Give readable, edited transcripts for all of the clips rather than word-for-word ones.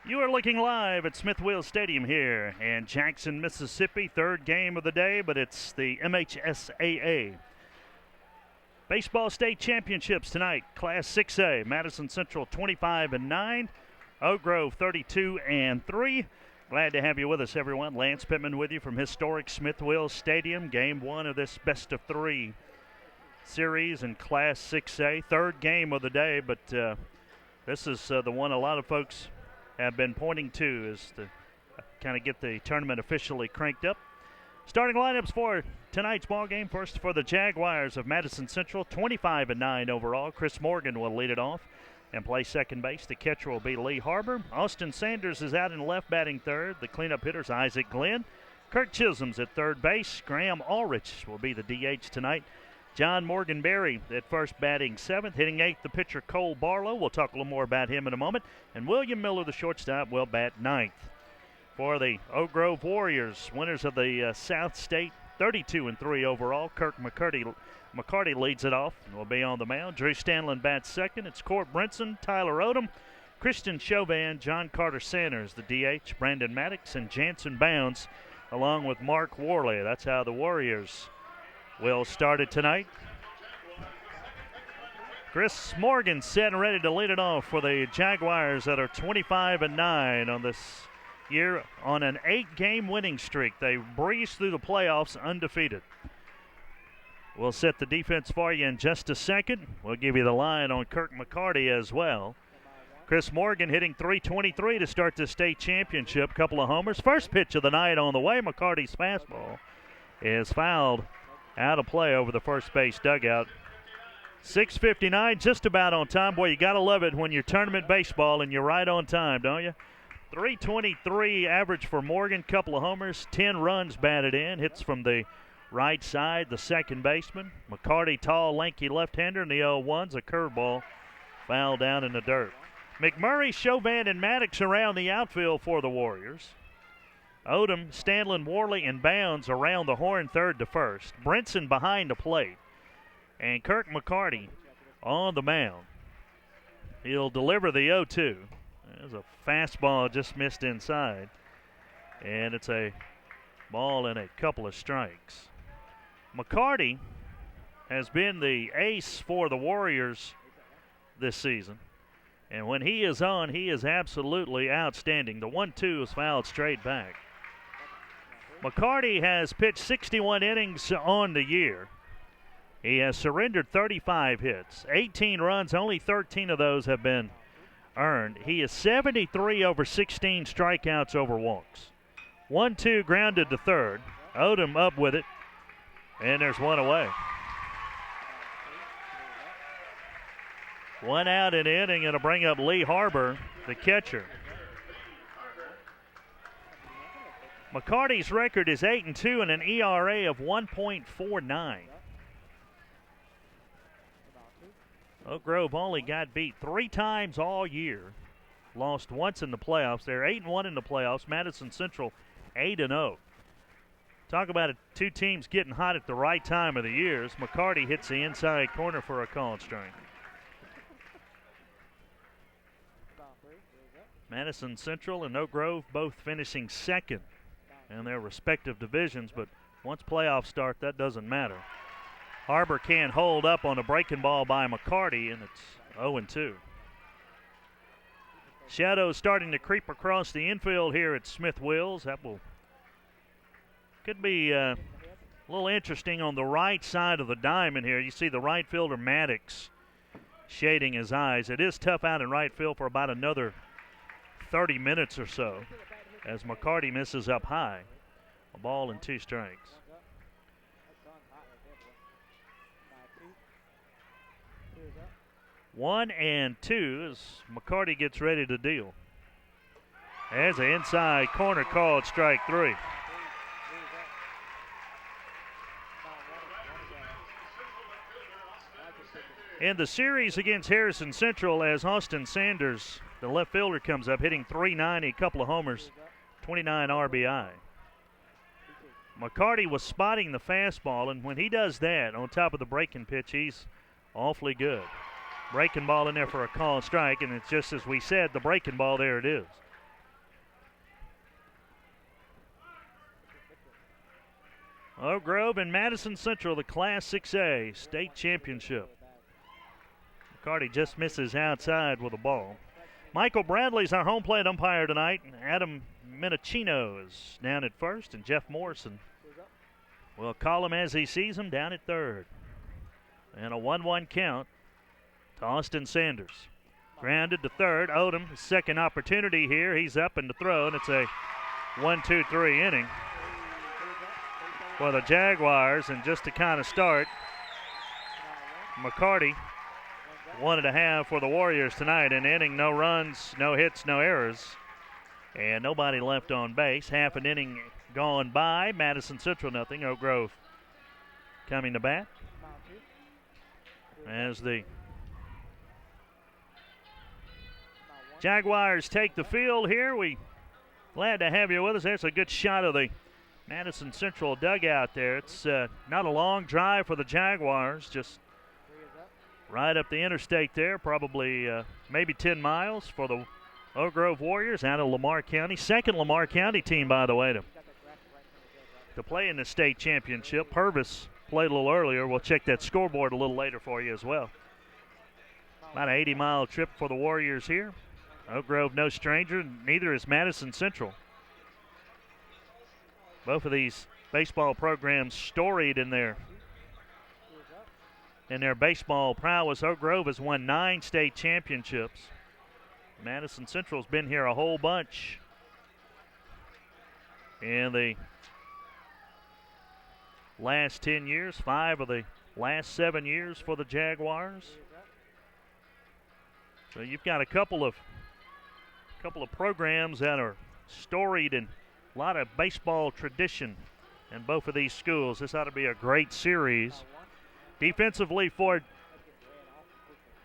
You are looking live at Smith Wheel Stadium here in Jackson, Mississippi. Third game of the day, but it's the MHSAA Baseball State Championships tonight. Class 6A, Madison Central 25-9, Oak Grove 32-3. Glad to have you with us, everyone. Lance Pittman with you from historic Smith Wheel Stadium. Game one of this best of three series in Class 6A. Third game of the day, but this is the one a lot of folks have been pointing to is to kind of get the tournament officially cranked up. Starting lineups for tonight's ball game. First for the Jaguars of Madison Central, 25-9 overall. Chris Morgan will lead it off and play second base. The catcher will be Lee Harbor. Austin Sanders is out in left, batting third. The cleanup hitter's Isaac Glenn. Kirk Chisholm's at third base. Graham Ulrich will be the DH tonight. John Morganberry at first, batting seventh. Hitting eighth, the pitcher Cole Barlow. We'll talk a little more about him in a moment. And William Miller, the shortstop, will bat ninth. For the Oak Grove Warriors, winners of the South State, 32-3 overall. Kirk McCarty leads it off and will be on the mound. Drew Stanlin bats second. It's Court Brinson, Tyler Odom, Christian Chauvin, John Carter Sanders, the DH, Brandon Maddox, and Jansen Bounds, along with Mark Worley. That's how the Warriors will start it tonight. Chris Morgan set and ready to lead it off for the Jaguars that are 25-9 on this year on an 8-game winning streak. They breezed through the playoffs undefeated. We'll set the defense for you in just a second. We'll give you the line on Kirk McCarty as well. Chris Morgan hitting .323 to start the state championship. Couple of homers. First pitch of the night on the way. McCarty's fastball is fouled out of play over the first base dugout. 6:59, just about on time. Boy, you got to love it when you're tournament baseball and you're right on time, don't you? .323 average for Morgan, couple of homers, 10 runs batted in. Hits from the right side, the second baseman. McCarty, tall, lanky left-hander, and the 0-1's a curveball foul down in the dirt. McMurray, Chauvin, and Maddox around the outfield for the Warriors. Odom, Stanlin, Worley, and Bounds around the horn, third to first. Brinson behind the plate. And Kirk McCarty on the mound. He'll deliver the 0-2. There's a fastball just missed inside. And it's a ball and a couple of strikes. McCarty has been the ace for the Warriors this season. And when he is on, he is absolutely outstanding. The 1-2 is fouled straight back. McCarty has pitched 61 innings on the year. He has surrendered 35 hits, 18 runs, only 13 of those have been earned. He is 73 over 16 strikeouts over walks. 1-2 grounded to third. Odom up with it, and there's one away. One out in the inning, and it'll bring up Lee Harbor, the catcher. McCarty's record is 8-2 and an ERA of 1.49. Oak Grove only got beat 3 times all year. Lost once in the playoffs. They're 8-1 in the playoffs. Madison Central 8-0. Talk about it, two teams getting hot at the right time of the year. McCarty hits the inside corner for a call strike. Madison Central and Oak Grove both finishing second in their respective divisions, but once playoffs start, that doesn't matter. Harbor can't hold up on a breaking ball by McCarty, and it's 0-2. Shadows starting to creep across the infield here at Smith Wills. That could be a little interesting on the right side of the diamond here. You see the right fielder Maddox shading his eyes. It is tough out in right field for about another 30 minutes or so as McCarty misses up high. A ball and 2 strikes. 1-2 as McCarty gets ready to deal. There's an inside corner called strike 3. In the series against Harrison Central, as Austin Sanders, the left fielder, comes up hitting .390, a couple of homers, 29 RBI. McCarty was spotting the fastball, and when he does that on top of the breaking pitch, he's awfully good. Breaking ball in there for a call strike, and it's just as we said, the breaking ball, there it is. Oak Grove and Madison Central, the Class 6A state championship. McCarty just misses outside with the ball. Michael Bradley's our home plate umpire tonight. Adam Minachino is down at first, and Jeff Morrison will call him as he sees him down at third. And a 1-1 count to Austin Sanders. Grounded to third. Odom, his second opportunity here. He's up and to throw, and it's a 1-2-3 inning for the Jaguars. And just to kind of start, McCarty wanted to have for the Warriors tonight an inning, no runs, no hits, no errors, and nobody left on base. Half an inning gone by. Madison Central nothing. Oak Grove coming to bat as the Jaguars take the field here. We glad to have you with us. There's a good shot of the Madison Central dugout there. It's not a long drive for the Jaguars, just right up the interstate there, probably maybe 10 miles for the Oak Grove Warriors out of Lamar County. Second Lamar County team, by the way, to play in the state championship. Purvis played a little earlier. We'll check that scoreboard a little later for you as well. About an 80-mile trip for the Warriors here. Oak Grove no stranger, neither is Madison Central. Both of these baseball programs storied in their baseball prowess. Oak Grove has won 9 state championships. Madison Central's been here a whole bunch in the last 10 years, 5 of the last 7 years for the Jaguars. So you've got a couple of programs that are storied and a lot of baseball tradition in both of these schools. This ought to be a great series. Defensively for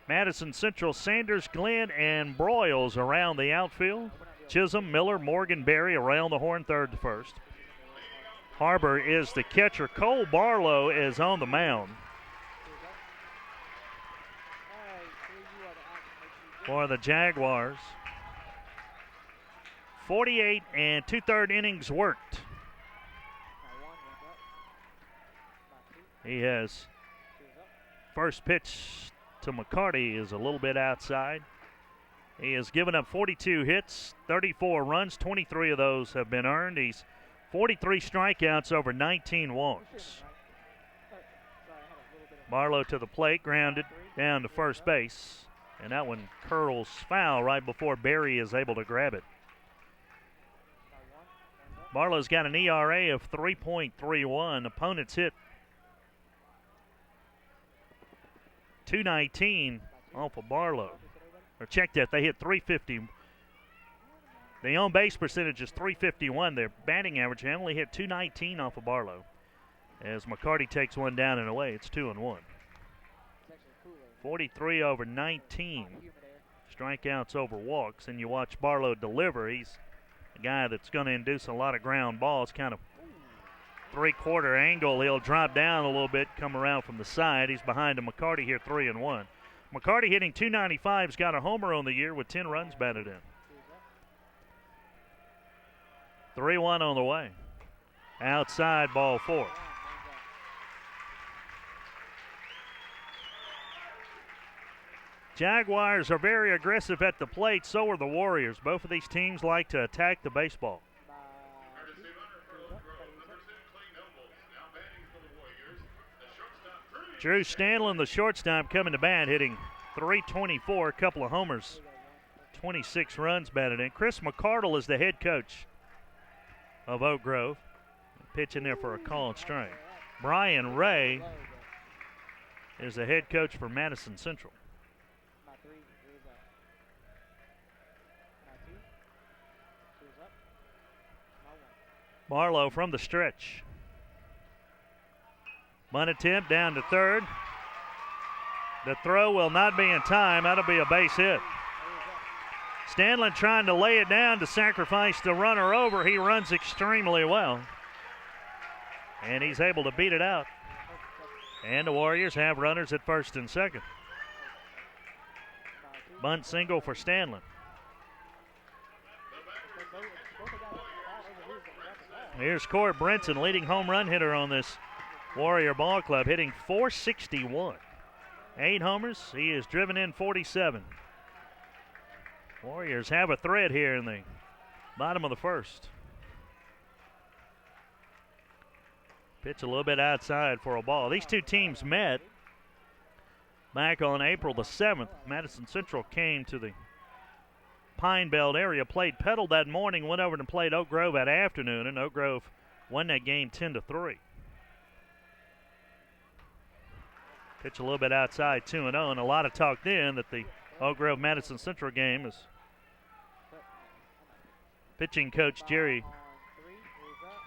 Madison Central, Sanders, Glenn, and Broyles around the outfield. Chisholm, Miller, Morgan, Berry around the horn, third to first. Harbor is the catcher. Cole Barlow is on the mound for the Jaguars. 48 2/3 innings worked. He has first pitch to McCarty is a little bit outside. He has given up 42 hits, 34 runs, 23 of those have been earned. He's 43 strikeouts over 19 walks. Barlow to the plate, grounded down to first base, and that one curls foul right before Berry is able to grab it. Barlow's got an ERA of 3.31. Opponents hit .219 off of Barlow. Or check that, they hit .350. The on-base percentage is .351. Their batting average, they only hit .219 off of Barlow. As McCarty takes one down and away, it's 2-1. 43 over 19 strikeouts over walks, and you watch Barlow deliver. He's a guy that's going to induce a lot of ground balls, kind of three-quarter angle. He'll drop down a little bit, come around from the side. He's behind a McCarty here, 3-1. McCarty hitting .295, has got a homer on the year with 10 runs batted in. 3-1 on the way. Outside, ball 4. Jaguars are very aggressive at the plate, so are the Warriors. Both of these teams like to attack the baseball. Drew Stanlin, the shortstop, coming to bat, hitting .324, a couple of homers, 26 runs batted in. Chris McCardle is the head coach of Oak Grove, pitching there for a call and strike. Brian Ray is the head coach for Madison Central. Barlow from the stretch. Bunt attempt down to third. The throw will not be in time. That'll be a base hit. Stanlin trying to lay it down to sacrifice the runner over. He runs extremely well. And he's able to beat it out. And the Warriors have runners at first and second. Bunt single for Stanlin. Here's Court Brinson, leading home run hitter on this Warrior Ball Club, hitting .461. 8 homers. He has driven in 47. Warriors have a threat here in the bottom of the first. Pitch a little bit outside for a ball. These two teams met back on April the 7th. Madison Central came to the Pine Belt area, played Petal that morning, went over and played Oak Grove that afternoon, and Oak Grove won that game 10-3. Pitch a little bit outside, 2-0, and a lot of talk then that the Oak Grove Madison Central game is pitching coach Jerry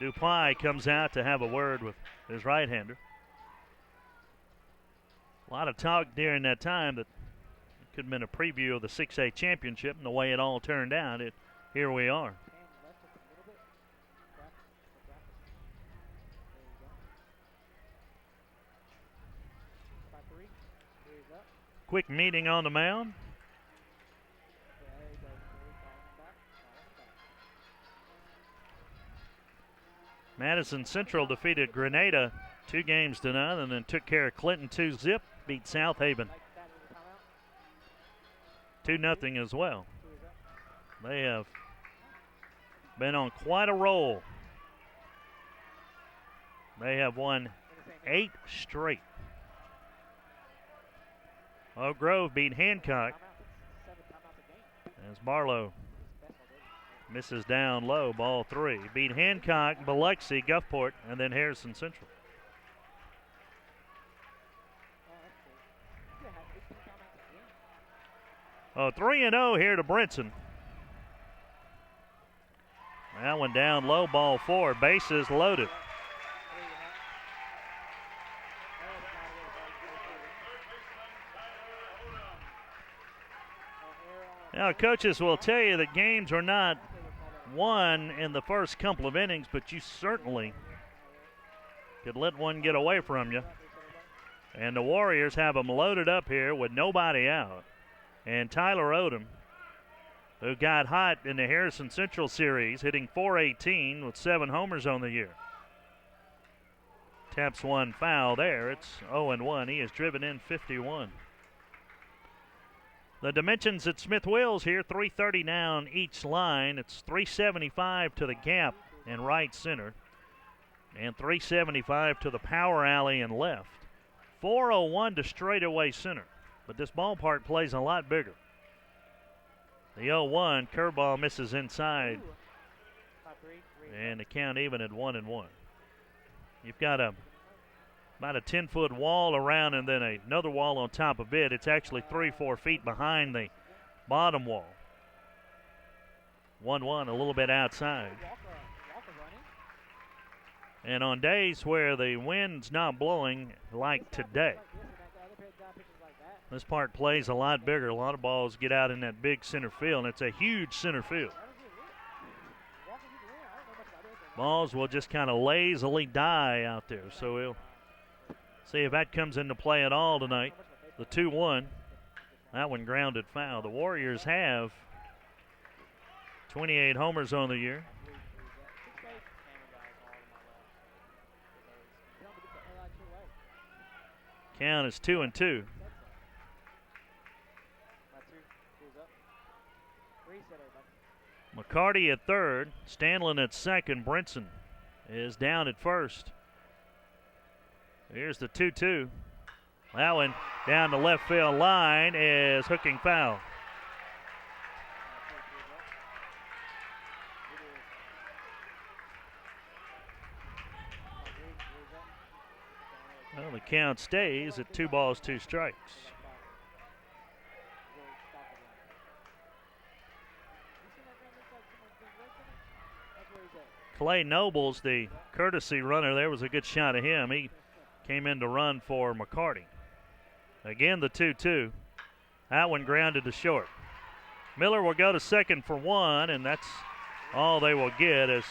Dupuy comes out to have a word with his right-hander. A lot of talk during that time that it could have been a preview of the 6A championship, and the way it all turned out, here we are. Quick meeting on the mound. Madison Central defeated Grenada 2-0 and then took care of Clinton 2-0, beat South Haven 2-0 as well. They have been on quite a roll. They have won 8 straight. Oak Grove beat Hancock as Barlow misses down low, ball 3. Beat Hancock, Biloxi, Gulfport, and then Harrison Central. Oh, 3-0 here to Brinson. That one down low, ball 4. Bases loaded. Now, coaches will tell you that games are not won in the first couple of innings, but you certainly could let one get away from you. And the Warriors have them loaded up here with nobody out. And Tyler Odom, who got hot in the Harrison Central series, hitting .418 with 7 homers on the year. Taps one foul there. It's 0-1. He has driven in 51. The dimensions at Smith Wills here, 330 down each line. It's 375 to the gap in right center and 375 to the power alley and left. 401 to straightaway center, but this ballpark plays a lot bigger. The 0-1 curveball misses inside, and the count even at 1-1. You've got about a 10-foot wall around and then another wall on top of it. It's actually 3-4 feet behind the bottom wall. 1-1, a little bit outside. And on days where the wind's not blowing like today, this park plays a lot bigger. A lot of balls get out in that big center field, and it's a huge center field. Balls will just kind of lazily die out there, so we'll see if that comes into play at all tonight. The 2-1, that one grounded foul. The Warriors have 28 homers on the year. Count is 2-2. McCarty at third, Stanlin at second. Brinson is down at first. Here's the 2-2. That one down the left field line is hooking foul. Well, the count stays at 2 balls, 2 strikes. Clay Nobles, the courtesy runner, there was a good shot of him. He came in to run for McCarty. Again, the 2-2. That one grounded to short. Miller will go to second for 1, and that's all they will get as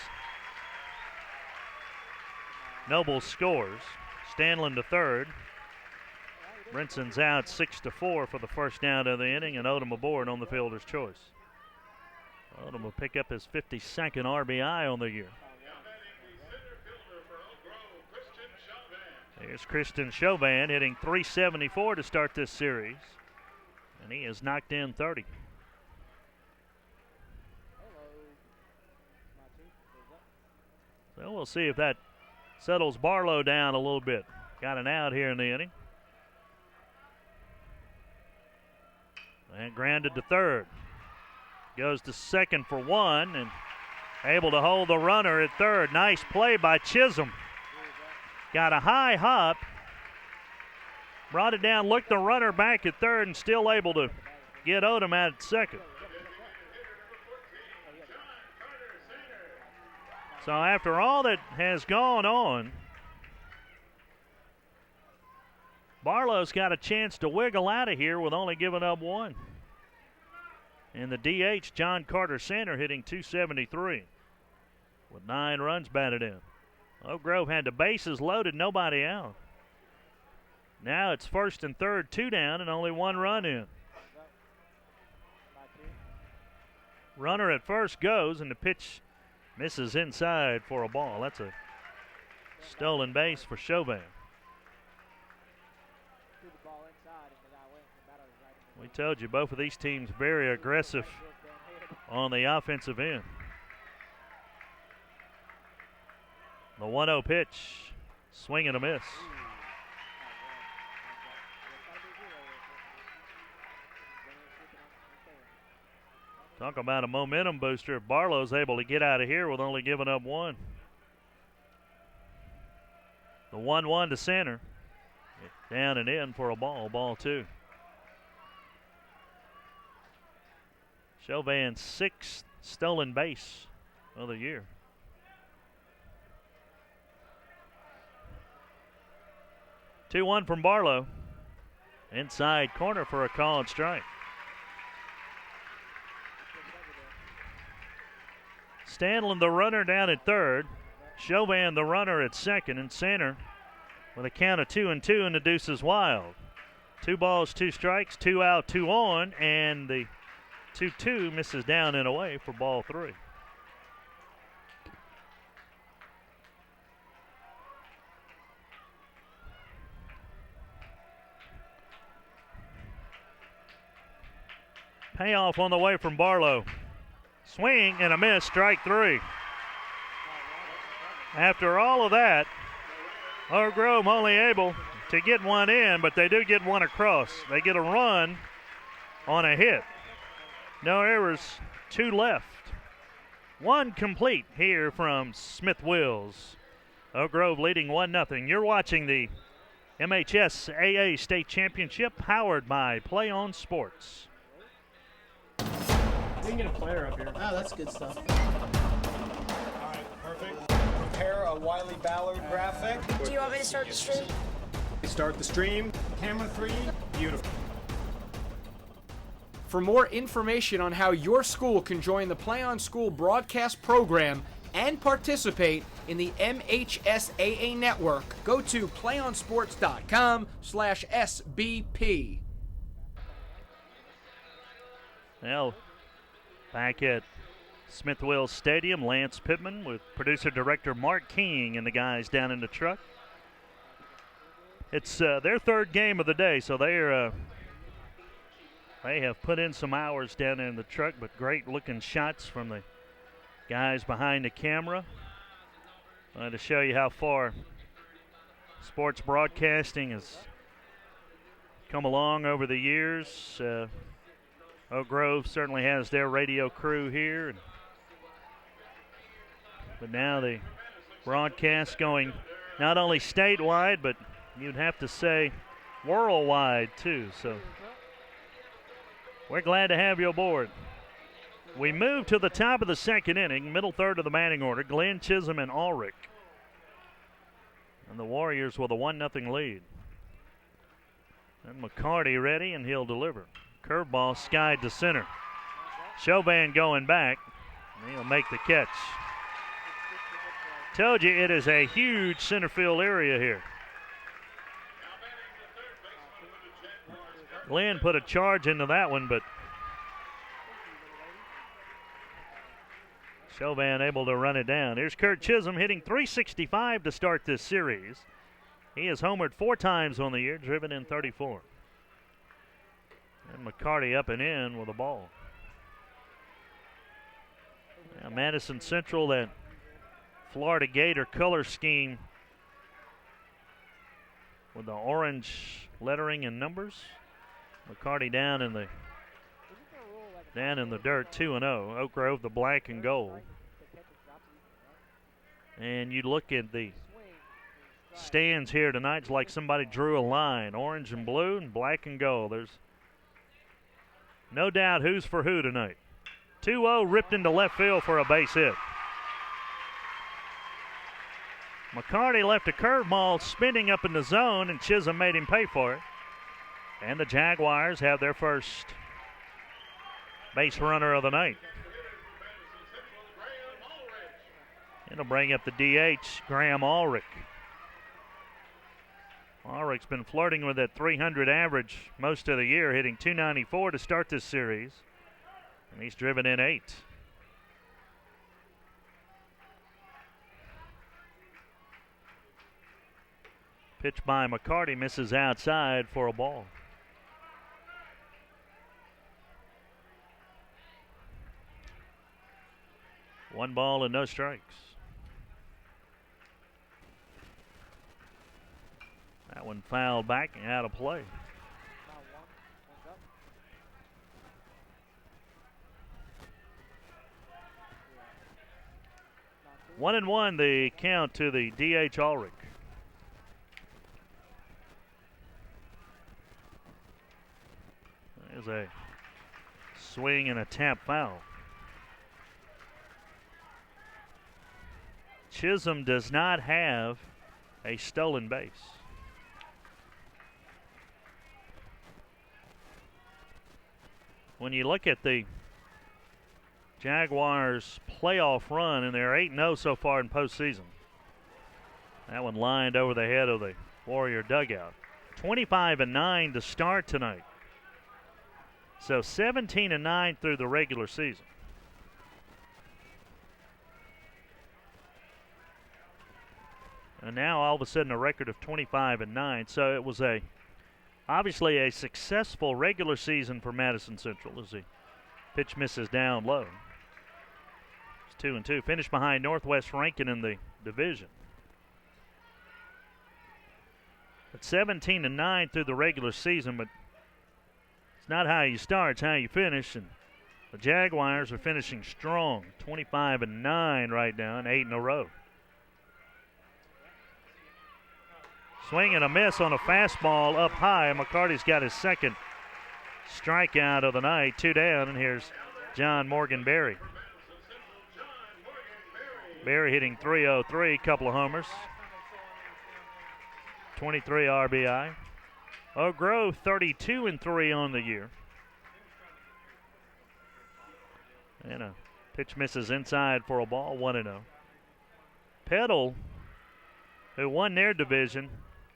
Nobles scores. Stanlin to third. Brinson's out 6-4 for the first down of the inning, and Odom aboard on the fielder's choice. Odom will pick up his 52nd RBI on the year. Here's Christian Chauvin hitting .374 to start this series. And he has knocked in 30. So we'll see if that settles Barlow down a little bit. Got an out here in the inning. And grounded to third. Goes to second for one and able to hold the runner at third. Nice play by Chisholm. Got a high hop. Brought it down, looked the runner back at third, and still able to get Odom at second. So after all that has gone on, Barlow's got a chance to wiggle out of here with only giving up one. And the DH, John Carter Center, hitting .273 with 9 runs batted in. Oak Grove had the bases loaded, nobody out. Now it's first and third, 2 down, and only 1 run in. Runner at first goes, and the pitch misses inside for a ball. That's a stolen base for Chauvin. We told you both of these teams very aggressive on the offensive end. The 1-0 pitch, swing and a miss. Talk about a momentum booster if Barlow's able to get out of here with only giving up one. The 1-1 to center. Down and in for a ball 2. Chauvin's 6th stolen base of the year. Two-one from Barlow. Inside corner for a called strike. Stanlin, the runner, down at third. Chauvin, the runner, at second, and center with a count of 2-2, and the deuce is wild. 2 balls, 2 strikes, 2 out, 2 on, and the 2-2 misses down and away for ball 3. Payoff on the way from Barlow. Swing and a miss, strike 3. After all of that, Oak Grove only able to get one in, but they do get one across. They get a run on a hit. No errors, 2 left. 1 complete here from Smith Wills. Oak Grove leading 1-0. You're watching the MHSAA State Championship powered by Play On Sports. We can get a player up here. Oh, that's good stuff. All right, perfect. Prepare a Wiley Ballard graphic. Do you want me to start the stream? Start the stream. Camera 3. Beautiful. For more information on how your school can join the Play On School broadcast program and participate in the MHSAA network, go to playonsports.com/SBP. Now, back at Smith Wills Stadium, Lance Pittman with producer-director Mark King and the guys down in the truck. It's their 3rd game of the day, so they have put in some hours down there in the truck, but great-looking shots from the guys behind the camera. To show you how far sports broadcasting has come along over the years. Oak Grove certainly has their radio crew here. But now the broadcast going not only statewide, but you'd have to say worldwide too. So we're glad to have you aboard. We move to the top of the 2nd inning, middle third of the batting order, Glenn, Chisholm, and Ulrich. And the Warriors with a 1-0 lead. And McCarty ready, and he'll deliver. Curveball skied to center. Chauvin going back. He'll make the catch. Told you it is a huge center field area here. Glenn put a charge into that one, but Chauvin able to run it down. Here's Kurt Chisholm hitting .365 to start this series. He has homered 4 times on the year, driven in 34. And McCarty up and in with the ball. Now Madison Central, that Florida Gator color scheme with the orange lettering and numbers. McCarty down in the dirt, 2-0. Oak Grove, the black and gold. And you look at the stands here tonight, it's like somebody drew a line, orange and blue and black and gold. There's no doubt who's for who tonight. 2-0 ripped into left field for a base hit. McCarty left a curveball spinning up in the zone, and Chisholm made him pay for it. And the Jaguars have their first base runner of the night. It'll bring up the DH, Graham Ulrich. Ulrich's been flirting with that 300 average most of the year, hitting .294 to start this series. And he's driven in 8. Pitch by McCarty, misses outside for a ball. One ball and no strikes. That one fouled back and out of play. 1-1 the count to the DH Ulrich. There's a swing and a tap foul. Chisholm does not have a stolen base. When you look at the Jaguars' playoff run, and they're 8-0 so far in postseason. That one lined over the head of the Warrior dugout. 25-9 to start tonight. So 17-9 through the regular season. And now all of a sudden a record of 25-9. So it was obviously a successful regular season for Madison Central as the pitch misses down low. It's 2-2. Finished behind Northwest Rankin in the division. But 17-9 through the regular season, but it's not how you start, it's how you finish. And the Jaguars are finishing strong, 25-9 right now, and 8 in a row. Swing and a miss on a fastball up high. McCarty's got his second strikeout of the night. 2 down, and here's John Morgan Berry. Berry hitting .303, couple of homers. 23 RBI. Oak Grove 32-3 on the year. And a pitch misses inside for a ball, 1-0. Petal, who won their division,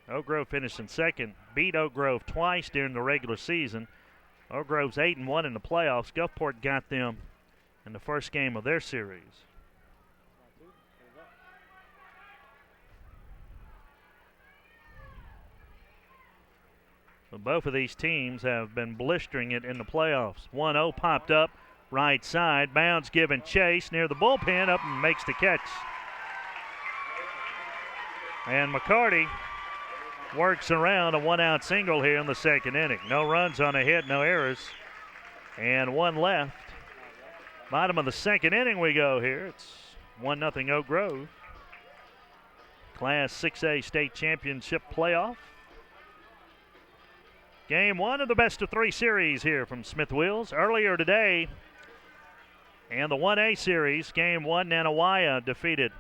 Oak Grove finished in second, beat Oak Grove twice during the regular season. Oak Grove's 8-1 in the playoffs. Gulfport got them in the first game of their series. So both of these teams have been blistering it in the playoffs. 1-0 popped up, right side. Bounds given chase near the bullpen, up and makes the catch. And McCarty works around a 1-out single here in the second inning. No runs on a hit, no errors, and 1 left. Bottom of the second inning we go here. It's 1-0 Oak Grove. Class 6A state championship playoff. Game 1 of the best-of-3 series here from Smith Wills. Earlier today, and the 1A series, Game 1, Nanawaya defeated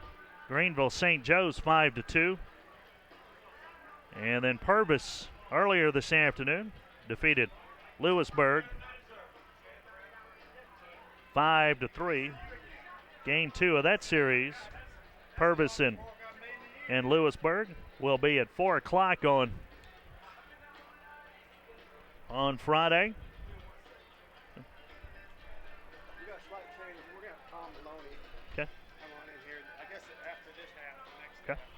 Greenville St. Joe's 5-2. And then Purvis, earlier this afternoon, defeated Lewisburg 5-3. Game 2 of that series, Purvis and Lewisburg, will be at 4 o'clock on Friday. We got a slight change. We're going to have Tom Maloney Okay. come on in here. I guess after this half, the next Okay. half.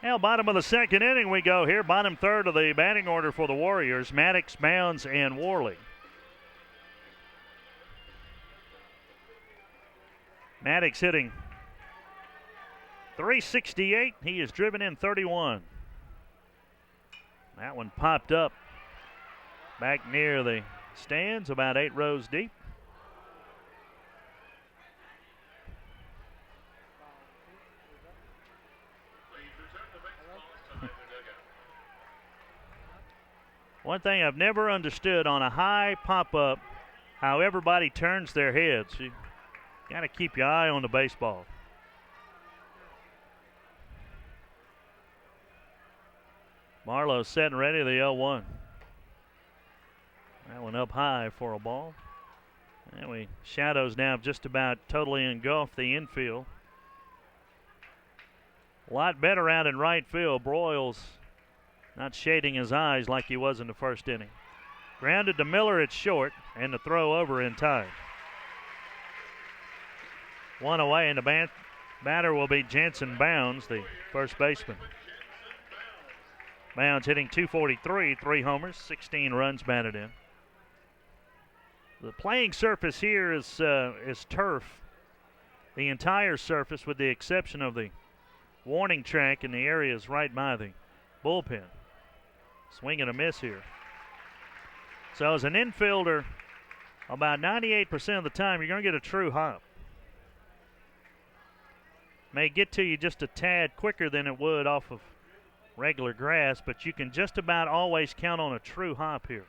Now, bottom of the second inning we go here. Bottom third of the batting order for the Warriors. Maddox, Bounds, and Worley. Maddox hitting .368. He is driven in 31. That one popped up back near the stands, about 8 rows deep. One thing I've never understood on a high pop-up, how everybody turns their heads. You got to keep your eye on the baseball. Marlowe set and ready, the 0-1. That one up high for a ball. And shadows now just about totally engulfed the infield. A lot better out in right field. Broyles not shading his eyes like he was in the first inning. Grounded to Miller at short, and the throw over in time. One away, and the batter will be Jansen Bounds, the first baseman. Bounds hitting .243, 3 homers, 16 runs batted in. The playing surface here is turf. The entire surface, with the exception of the warning track in the areas right by the bullpen. Swing and a miss here. So as an infielder, about 98% of the time, you're going to get a true hop. May get to you just a tad quicker than it would off of regular grass, but you can just about always count on a true hop here.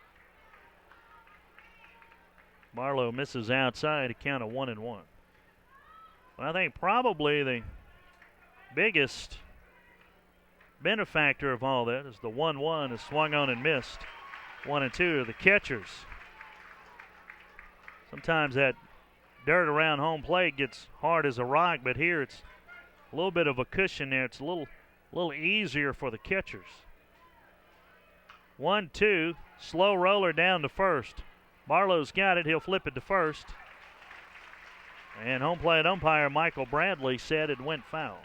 Marlowe misses outside, a count of 1-1. Well, I think probably the biggest benefactor of all that is the 1-1 is swung on and missed. 1 and 2 are the catchers. Sometimes that dirt around home plate gets hard as a rock, but here it's a little bit of a cushion there. It's a little easier for the catchers. 1-2, slow roller down to first. Barlow's got it. He'll flip it to first. And home plate umpire Michael Bradley said it went foul.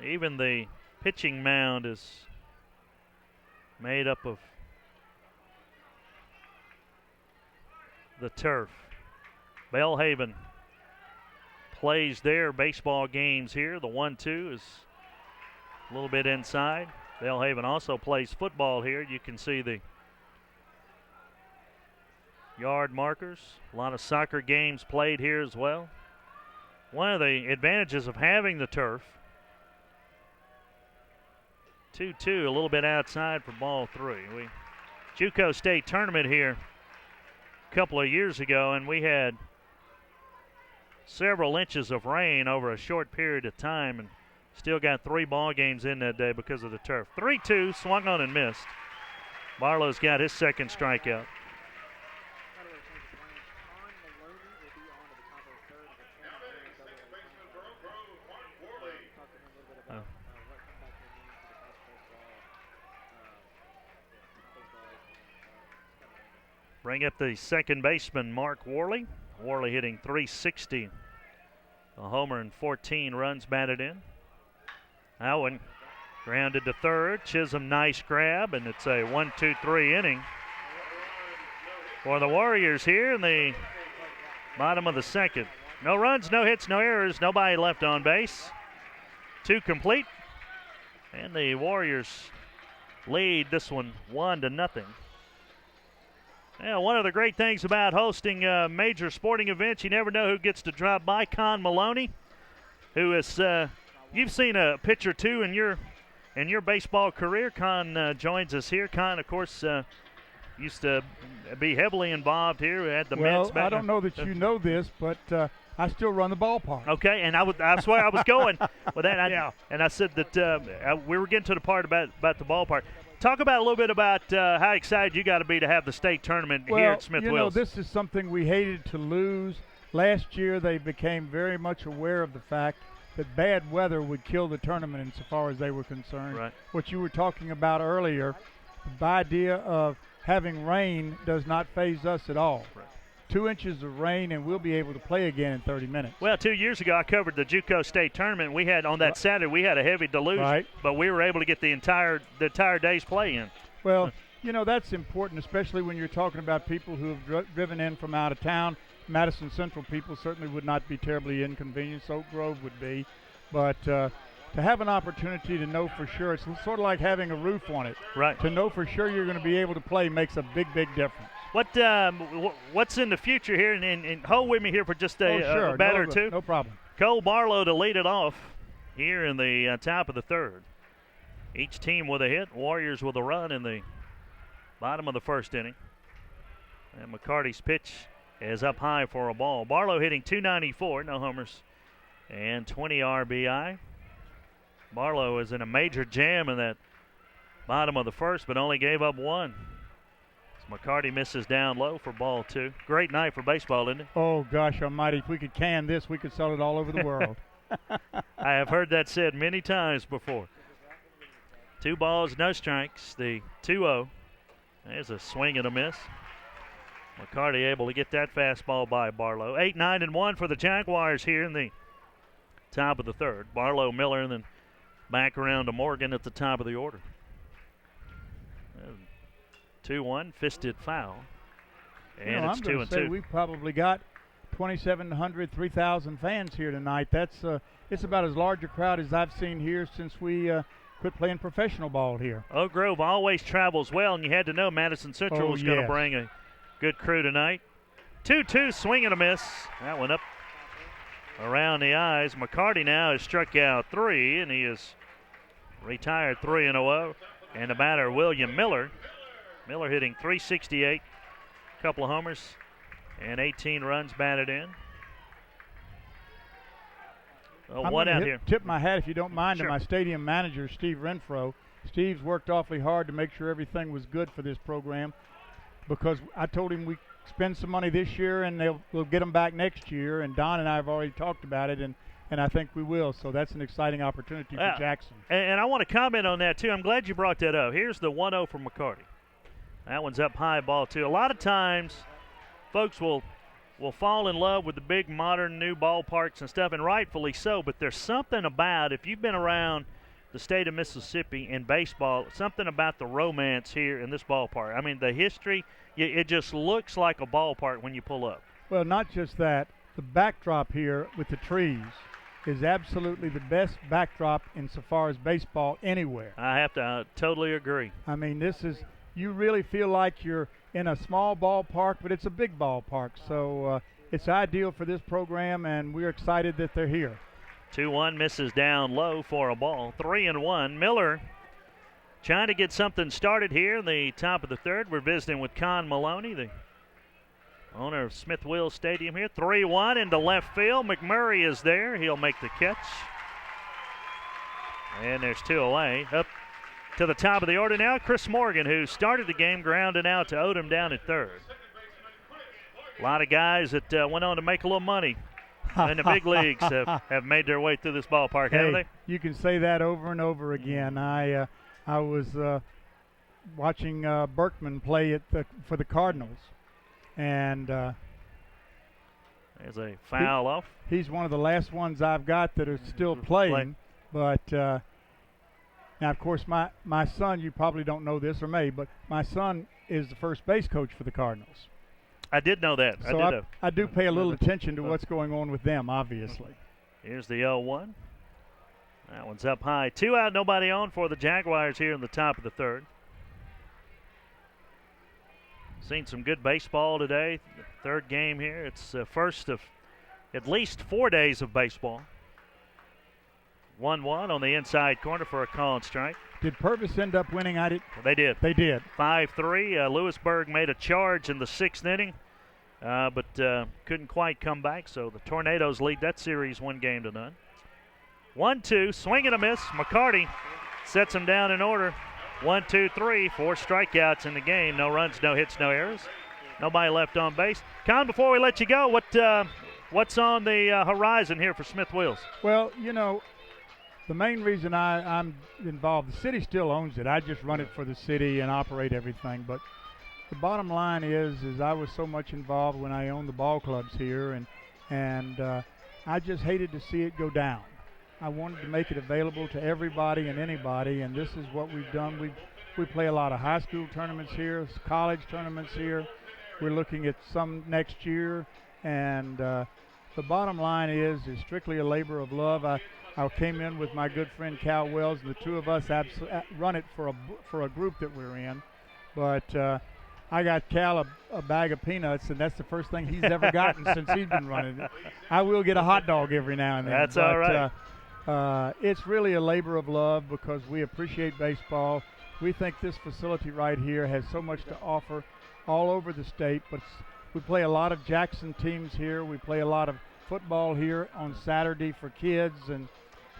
Even the pitching mound is made up of the turf. Bellhaven plays their baseball games here. The 1-2 is a little bit inside. Bellhaven also plays football here. You can see the yard markers. A lot of soccer games played here as well. One of the advantages of having the turf. 2-2, a little bit outside for ball 3. JUCO State tournament here a couple of years ago, and we had several inches of rain over a short period of time, and still got 3 ball games in that day because of the turf. 3-2, swung on and missed. Barlow's got his second strikeout. Bring up the second baseman, Mark Worley. Worley hitting .360. A homer and 14 runs batted in. That one grounded to third. Chisholm, nice grab, and it's a 1-2-3 inning for the Warriors here in the bottom of the second. No runs, no hits, no errors, nobody left on base. 2 complete, and the Warriors lead this one 1-0. Yeah, one of the great things about hosting major sporting events, you never know who gets to drop by. Con Maloney, who is you've seen a pitch or two in your baseball career. Con joins us here. Con, of course, used to be heavily involved here at the Mets. Well, I don't know that you know this, but I still run the ballpark. Okay, and that's where I was going with that. Yeah. And I said that we were getting to the part about the ballpark. Talk about a little bit about how excited you got to be to have the state tournament here at Smith Wills. Well, this is something we hated to lose. Last year, they became very much aware of the fact that bad weather would kill the tournament insofar as they were concerned. Right. What you were talking about earlier, the idea of having rain does not faze us at all. Right. 2 inches of rain, and we'll be able to play again in 30 minutes. Well, 2 years ago, I covered the JUCO state tournament. We had on that Saturday, we had a heavy deluge, right, but we were able to get the entire day's play in. Well, that's important, especially when you're talking about people who have driven in from out of town. Madison Central people certainly would not be terribly inconvenienced. Oak Grove would be. But to have an opportunity to know for sure, it's sort of like having a roof on it. Right. To know for sure you're going to be able to play makes a big, big difference. What's in the future here? And hold with me here for just a bat or two. No problem. Cole Barlow to lead it off here in the top of the third. Each team with a hit. Warriors with a run in the bottom of the first inning. And McCarty's pitch is up high for a ball. Barlow hitting .294, no homers, and 20 RBI. Barlow is in a major jam in that bottom of the first, but only gave up one. So McCarty misses down low for ball two. Great night for baseball, isn't it? Oh, gosh almighty. If we could can this, we could sell it all over the world. I have heard that said many times before. 2 balls, no strikes. The 2-0. There's a swing and a miss. McCarty able to get that fastball by Barlow. 8, 9, and 1 for the Jaguars here in the top of the third. Barlow, Miller, and then back around to Morgan at the top of the order. 2-1, fisted foul. And it's 2 and 2. We've probably got 2,700, 3,000 fans here tonight. It's about as large a crowd as I've seen here since we quit playing professional ball here. Oak Grove always travels well, and you had to know Madison Central was going to bring a good crew tonight. 2-2, swing and a miss. That one up around the eyes. McCarty now has struck out 3, and he is retired 3 in a row. And the batter, William Miller. Miller hitting .368, a couple of homers, and 18 runs batted in. One out here. Tip my hat, if you don't mind, Sure. to my stadium manager, Steve Renfro. Steve's worked awfully hard to make sure everything was good for this program, because I told him we spend some money this year and we'll get them back next year. And Don and I have already talked about it, and I think we will. So that's an exciting opportunity for Jackson. And I want to comment on that, too. I'm glad you brought that up. Here's the 1-0 from McCarty. That one's up high, ball 2. A lot of times folks will fall in love with the big modern new ballparks and stuff, and rightfully so, but there's something about, if you've been around the state of Mississippi in baseball, something about the romance here in this ballpark. I mean, the history, it just looks like a ballpark when you pull up. Well, not just that. The backdrop here with the trees is absolutely the best backdrop insofar as baseball anywhere. I have to totally agree. I mean, you really feel like you're in a small ballpark, but it's a big ballpark. So it's ideal for this program, and we're excited that they're here. 2-1, misses down low for a ball. 3-1. Miller trying to get something started here in the top of the third. We're visiting with Con Maloney, the owner of Smith Wills Stadium here. 3-1 into left field. McMurray is there. He'll make the catch. And there's 2 away. Up to the top of the order now, Chris Morgan, who started the game grounding out to Odom down at third. A lot of guys that went on to make a little money in the big leagues have made their way through this ballpark, haven't they? You can say that over and over again. I was watching Berkman play for the Cardinals, and there's a foul off. He's one of the last ones I've got that are still playing, but now, of course, my son, you probably don't know this or may, but my son is the first base coach for the Cardinals. I did know that. So I do pay a little attention to what's going on with them, obviously. Here's the 0-1. That one's up high. 2 out, nobody on for the Jaguars here in the top of the third. Seen some good baseball today. The third game here. It's the first of at least 4 days of baseball. 1-1 on the inside corner for a call and strike. Did Purvis end up winning? They did. They did. 5-3. Lewisburg made a charge in the 6th inning, but couldn't quite come back. So the Tornadoes lead that series 1-0. 1-2. Swing and a miss. McCarty sets him down in order. 1, 2, 3. 4 strikeouts in the game. No runs, no hits, no errors. Nobody left on base. Con, before we let you go, what's on the horizon here for Smith Wills? Well, the main reason I'm involved, the city still owns it. I just run it for the city and operate everything. But the bottom line is I was so much involved when I owned the ball clubs here, and I just hated to see it go down. I wanted to make it available to everybody and anybody, and this is what we've done. We play a lot of high school tournaments here, college tournaments here. We're looking at some next year, and the bottom line is strictly a labor of love. I came in with my good friend Cal Wells, and the two of us run it for a group that we're in. But I got Cal a bag of peanuts, and that's the first thing he's ever gotten since he's been running it. I will get a hot dog every now and then. That's all right. It's really a labor of love because we appreciate baseball. We think this facility right here has so much to offer all over the state, but we play a lot of Jackson teams here. We play a lot of football here on Saturday for kids, and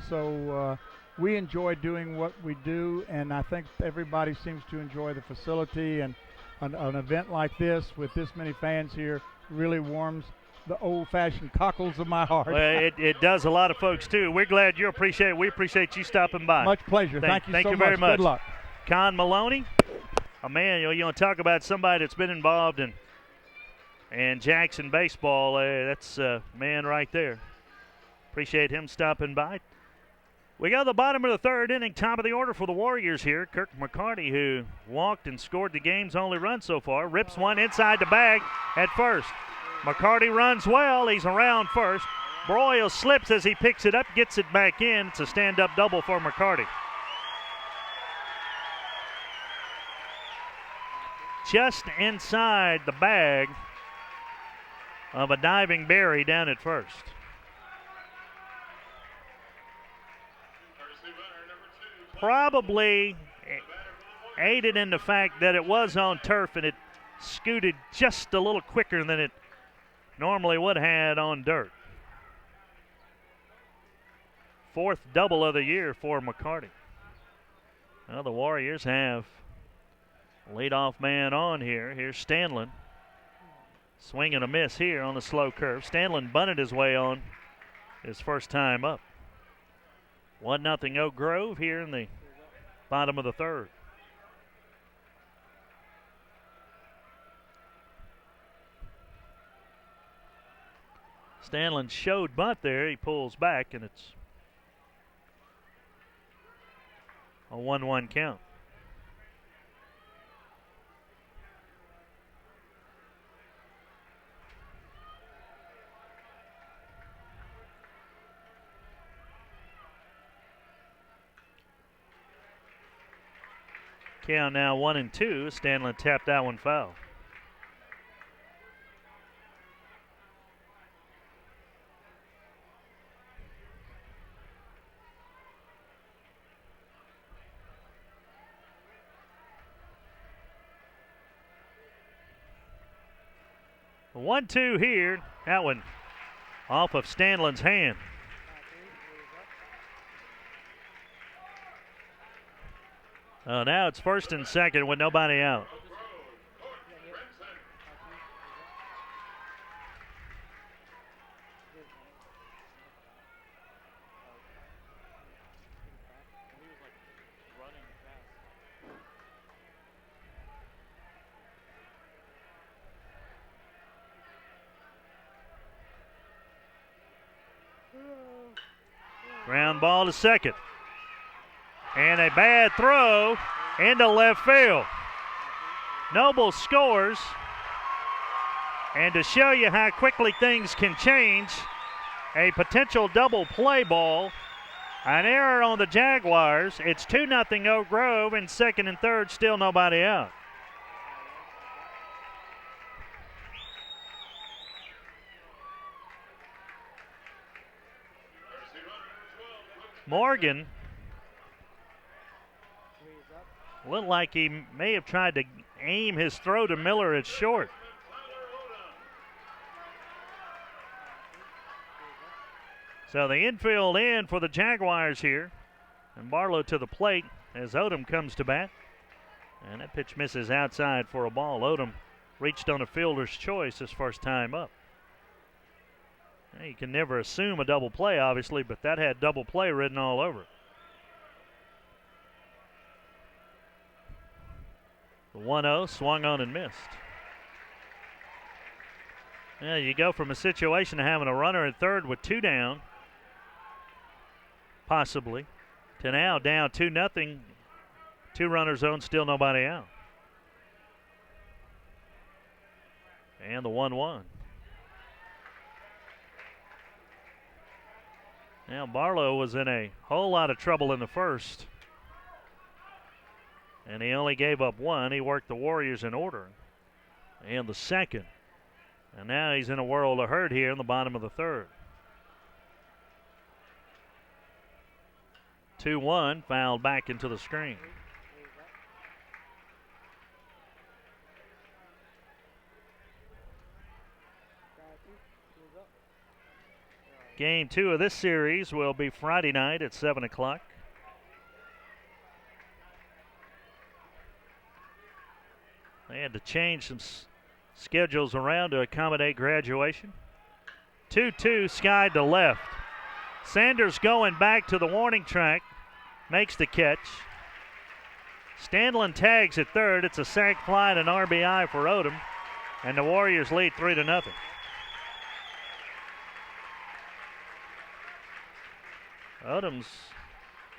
so we enjoy doing what we do, and I think everybody seems to enjoy the facility, and an event like this with this many fans here really warms the old-fashioned cockles of my heart. Well, it does a lot of folks, too. We're glad you appreciate it. We appreciate you stopping by. Much pleasure. Thank you so very much. Good luck. Con Maloney, a man, you want to talk about somebody that's been involved in Jackson baseball. That's a man right there. Appreciate him stopping by. We got the bottom of the third inning, top of the order for the Warriors here. Kirk McCarty, who walked and scored the game's only run so far, rips one inside the bag at first. McCarty runs well. He's around first. Broyle slips as he picks it up, gets it back in. It's a stand-up double for McCarty. Just inside the bag of a diving Berry down at first. Probably aided in the fact that it was on turf and it scooted just a little quicker than it normally would have on dirt. Fourth double of the year for McCarty. Well, the Warriors have leadoff man on here. Here's Stanlin. Swing and a miss here on the slow curve. Stanlin bunted his way on his first time up. 1-0 Oak Grove here in the bottom of the third. Stanlin showed bunt there. He pulls back, and it's a 1-1 count. Count now 1-2. Stanlin tapped that one foul. The 1-2 here. That one off of Stanlin's hand. Now it's first and second with nobody out. Ground ball to second. And a bad throw into left field. Noble scores. And to show you how quickly things can change, a potential double play ball. An error on the Jaguars. It's 2-0 Oak Grove, and second and third, still nobody out. Morgan looked like he may have tried to aim his throw to Miller at short. So the infield in for the Jaguars here. And Barlow to the plate as Odom comes to bat. And that pitch misses outside for a ball. Odom reached on a fielder's choice his first time up. Now, you can never assume a double play, obviously, but that had double play written all over it. The 1-0 swung on and missed. Yeah, you go from a situation of having a runner at third with 2 down, possibly, to now down 2-0, 2 runners on, still nobody out. And the 1-1. Now Barlow was in a whole lot of trouble in the first, and he only gave up 1. He worked the Warriors in order. And the second. And now he's in a world of hurt here in the bottom of the third. 2-1, fouled back into the screen. Game 2 of this series will be Friday night at 7 o'clock. They had to change some schedules around to accommodate graduation. 2-2, skied to left. Sanders going back to the warning track, makes the catch. Stanlin tags at third. It's a sac fly and an RBI for Odom, and the Warriors lead 3-0. Odom's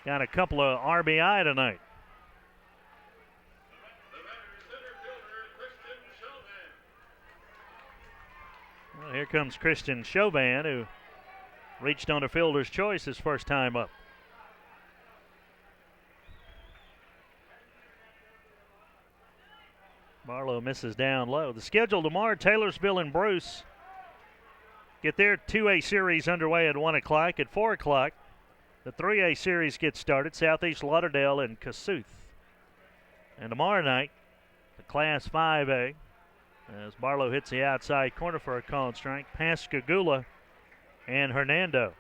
got a couple of RBI tonight. Well, here comes Christian Chauvin, who reached on a fielder's choice his first time up. Barlow misses down low. The schedule tomorrow, Taylorsville and Bruce get their 2A series underway at 1 o'clock. At 4 o'clock, the 3A series gets started, Southeast Lauderdale and Kossuth. And tomorrow night, the Class 5A, as Barlow hits the outside corner for a called strike, Pascagoula and Hernando.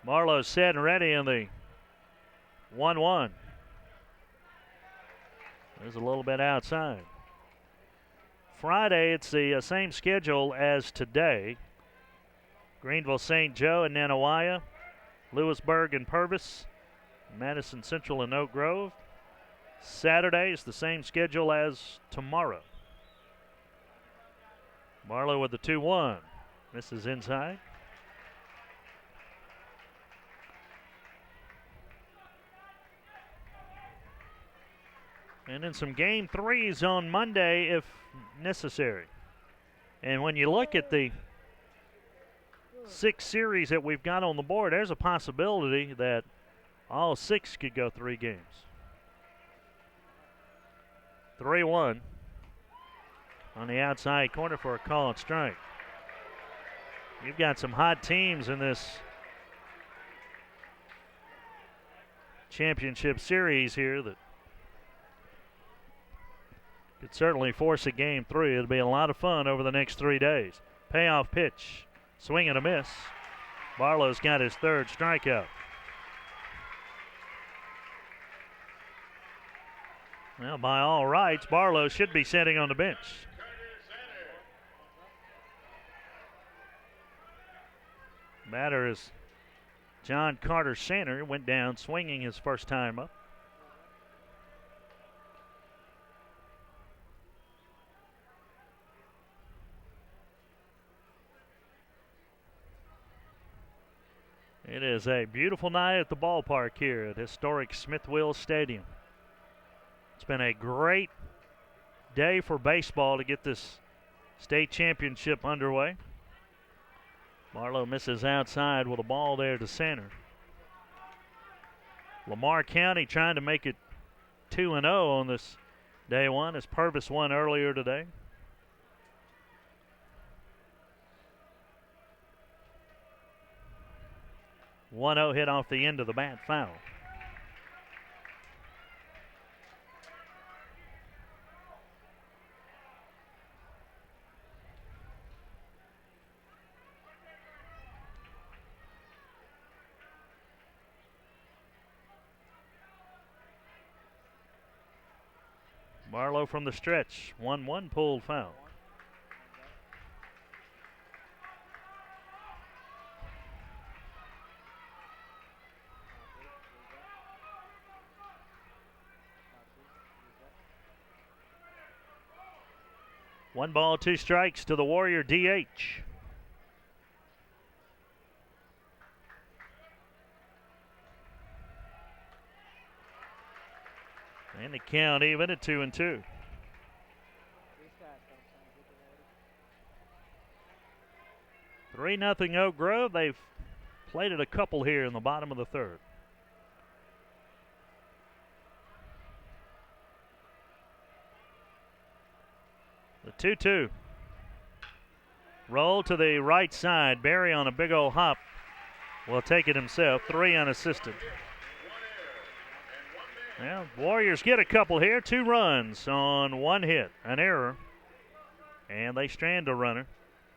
Barlow set and ready in the 1-1. There's a little bit outside. Friday, it's the same schedule as today. Greenville, St. Joe, and Nanawaya, Lewisburg and Purvis, Madison Central and Oak Grove. Saturday is the same schedule as tomorrow. Barlow with the 2-1. This is inside. And then some game 3s on Monday if necessary. And when you look at the 6 series that we've got on the board, there's a possibility that all 6 could go 3 games. 3-1 on the outside corner for a called strike. You've got some hot teams in this championship series here that could certainly force a game 3. It'll be a lot of fun over the next 3 days. Payoff pitch, swing and a miss. Barlow's got his 3rd strikeout. Well, by all rights, Barlow should be sitting on the bench. Batter is John Carter Sanner, went down swinging his first time up. It is a beautiful night at the ballpark here at historic Smithville Stadium. It's been a great day for baseball to get this state championship underway. Barlow misses outside with a ball there to center. Lamar County trying to make it 2-0 on this day 1 as Purvis won earlier today. .1-0 hit off the end of the bat, foul. Barlow from the stretch, 1-1 pulled foul. 1 ball, 2 strikes to the Warrior DH. And the count even at 2-2. Three nothing Oak Grove. They've played it a couple here in the bottom of the third. The 2-2. Roll to the right side. Barry on a big old hop will take it himself. 3 unassisted. Well, Warriors get a couple here. 2 runs on 1 hit. An error. And they strand a runner.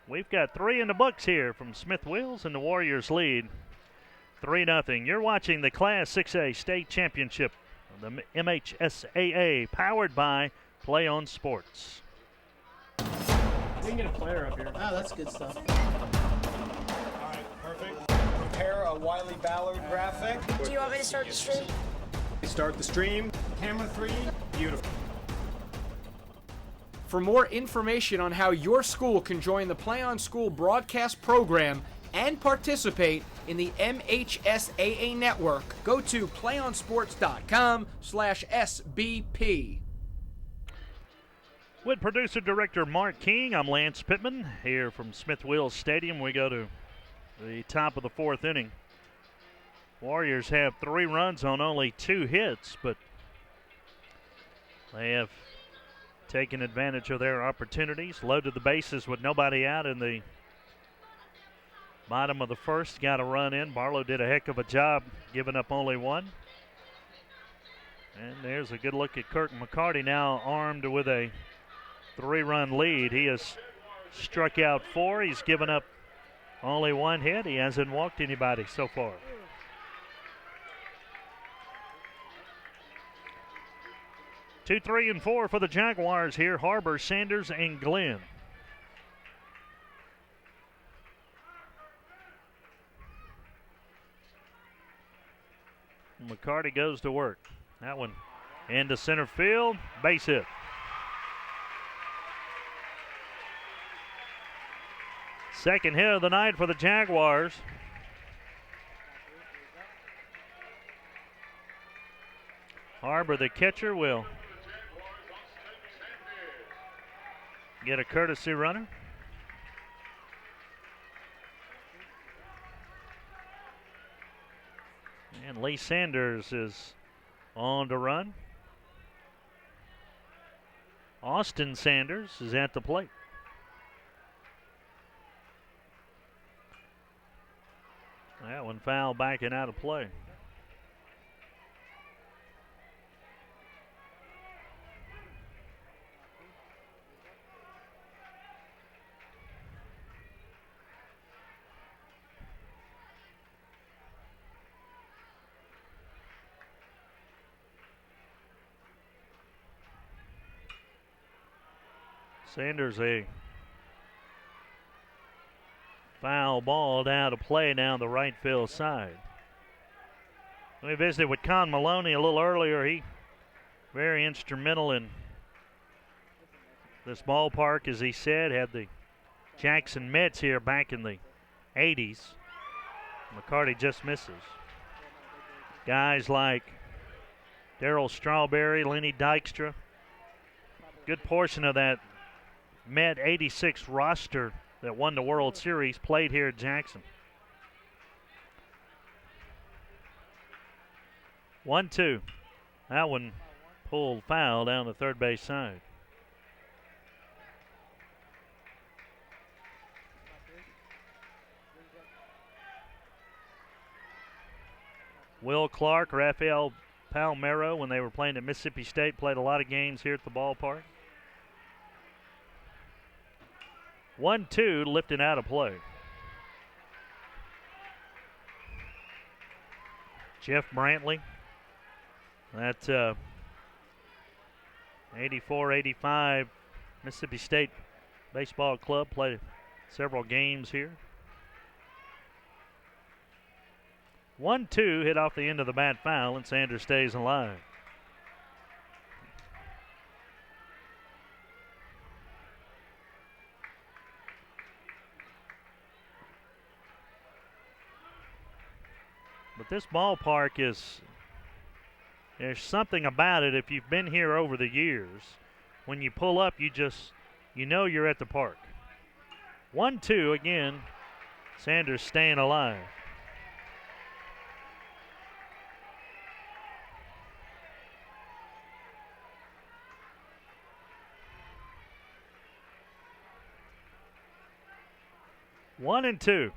We've got 3 in the books here from Smith Wills, and the Warriors lead 3-0. You're watching the Class 6A State Championship, the MHSAA, powered by Play On Sports. We can get a player up here. Oh, that's good stuff. All right, perfect. Prepare a Wiley Ballard graphic. Do you want me to start the stream? Start the stream. Camera 3. Beautiful. For more information on how your school can join the Play On School broadcast program and participate in the MHSAA network, go to playonsports.com/SBP. With producer-director Mark King, I'm Lance Pittman here from Smith Wills Stadium. We go to the top of the 4th inning. Warriors have 3 runs on only 2 hits, but they have taken advantage of their opportunities. Loaded the bases with nobody out in the bottom of the first. Got a run in. Barlow did a heck of a job giving up only 1. And there's a good look at Kirk McCarty, now armed with a 3-run lead. He has struck out 4. He's given up only 1 hit. He hasn't walked anybody so far. Two, 3, and 4 for the Jaguars here. Harbor, Sanders, and Glenn. McCarty goes to work. That one into center field. Base hit. Second hit of the night for the Jaguars. Harbor, the catcher, will get a courtesy runner. And Lee Sanders is on to run. Austin Sanders is at the plate. That one foul, backing out of play. Sanders, a foul ball down to play down the right field side. We visited with Con Maloney a little earlier. He very instrumental in this ballpark, as he said. Had the Jackson Mets here back in the 80s. McCarty just misses. Guys like Darryl Strawberry, Lenny Dykstra. Good portion of that Met 86 roster that won the World Series played here at Jackson. 1-2. That one pulled foul down the third base side. Will Clark, Rafael Palmero, when they were playing at Mississippi State, played a lot of games here at the ballpark. 1-2, lifted out of play. Jeff Brantley, that 84-85 Mississippi State Baseball Club, played several games here. 1-2, hit off the end of the bat foul, and Sanders stays alive. But this ballpark there's something about it. If you've been here over the years, when you pull up, you know you're at the park. 1-2 again. Sanders staying alive. One and two.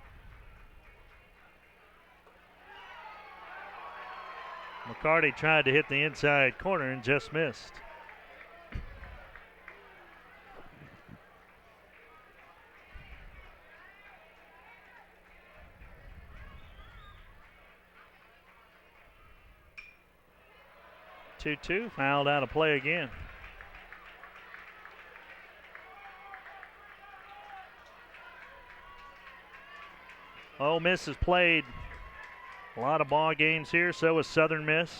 McCarty tried to hit the inside corner and just missed. Two fouled out of play again. Ole Miss has played a lot of ball games here, so has Southern Miss.